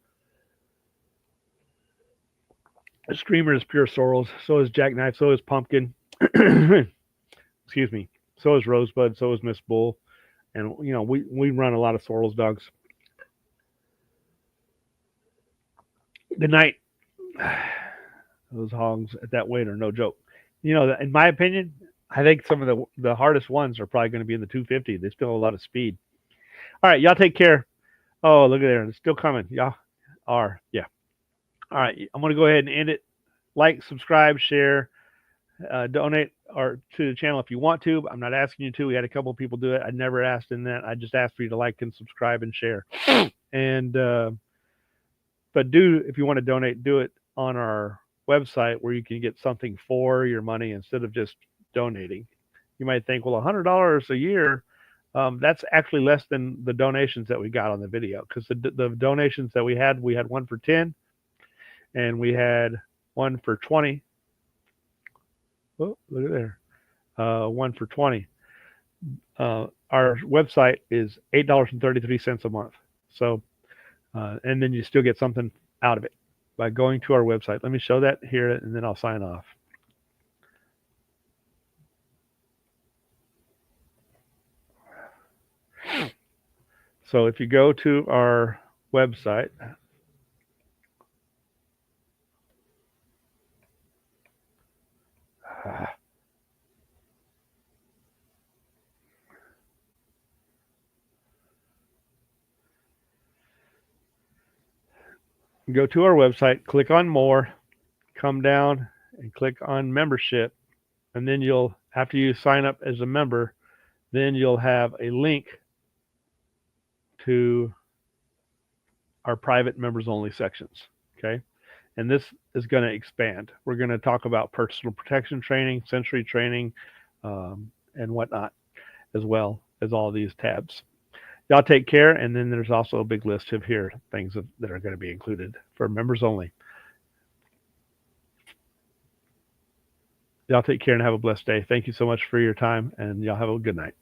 The Screamer is pure sorrels. So is Jackknife. So is Pumpkin. Excuse me. So is Rosebud. So is Miss Bull. And we run a lot of sorrels dogs. Good night. Those hogs at that weight are no joke. In my opinion, I think some of the hardest ones are probably going to be in the 250. They still have a lot of speed. All right, y'all take care. Oh, look at there. It's still coming. Y'all are. Yeah. All right. I'm going to go ahead and end it. Like, subscribe, share, donate to the channel if you want to. I'm not asking you to. We had a couple of people do it. I never asked in that. I just asked for you to like and subscribe and share. And but if you want to donate, do it on our website where you can get something for your money instead of just donating. You might think, well, $100 a year, that's actually less than the donations that we got on the video, because the donations that we had one for 10 and we had one for 20. Oh, look at there. One for 20. Our website is $8.33 a month. So, and then you still get something out of it by going to our website. Let me show that here, and then I'll sign off. So if you go to our website, go to our website, click on more, come down and click on membership, and then after you sign up as a member, then you'll have a link to our private members only sections. Okay. And this is going to expand. We're going to talk about personal protection training, sensory training, and whatnot, as well as all these tabs. Y'all take care. And then there's also a big list of here things that are going to be included for members only. Y'all take care and have a blessed day. Thank you so much for your time, and y'all have a good night.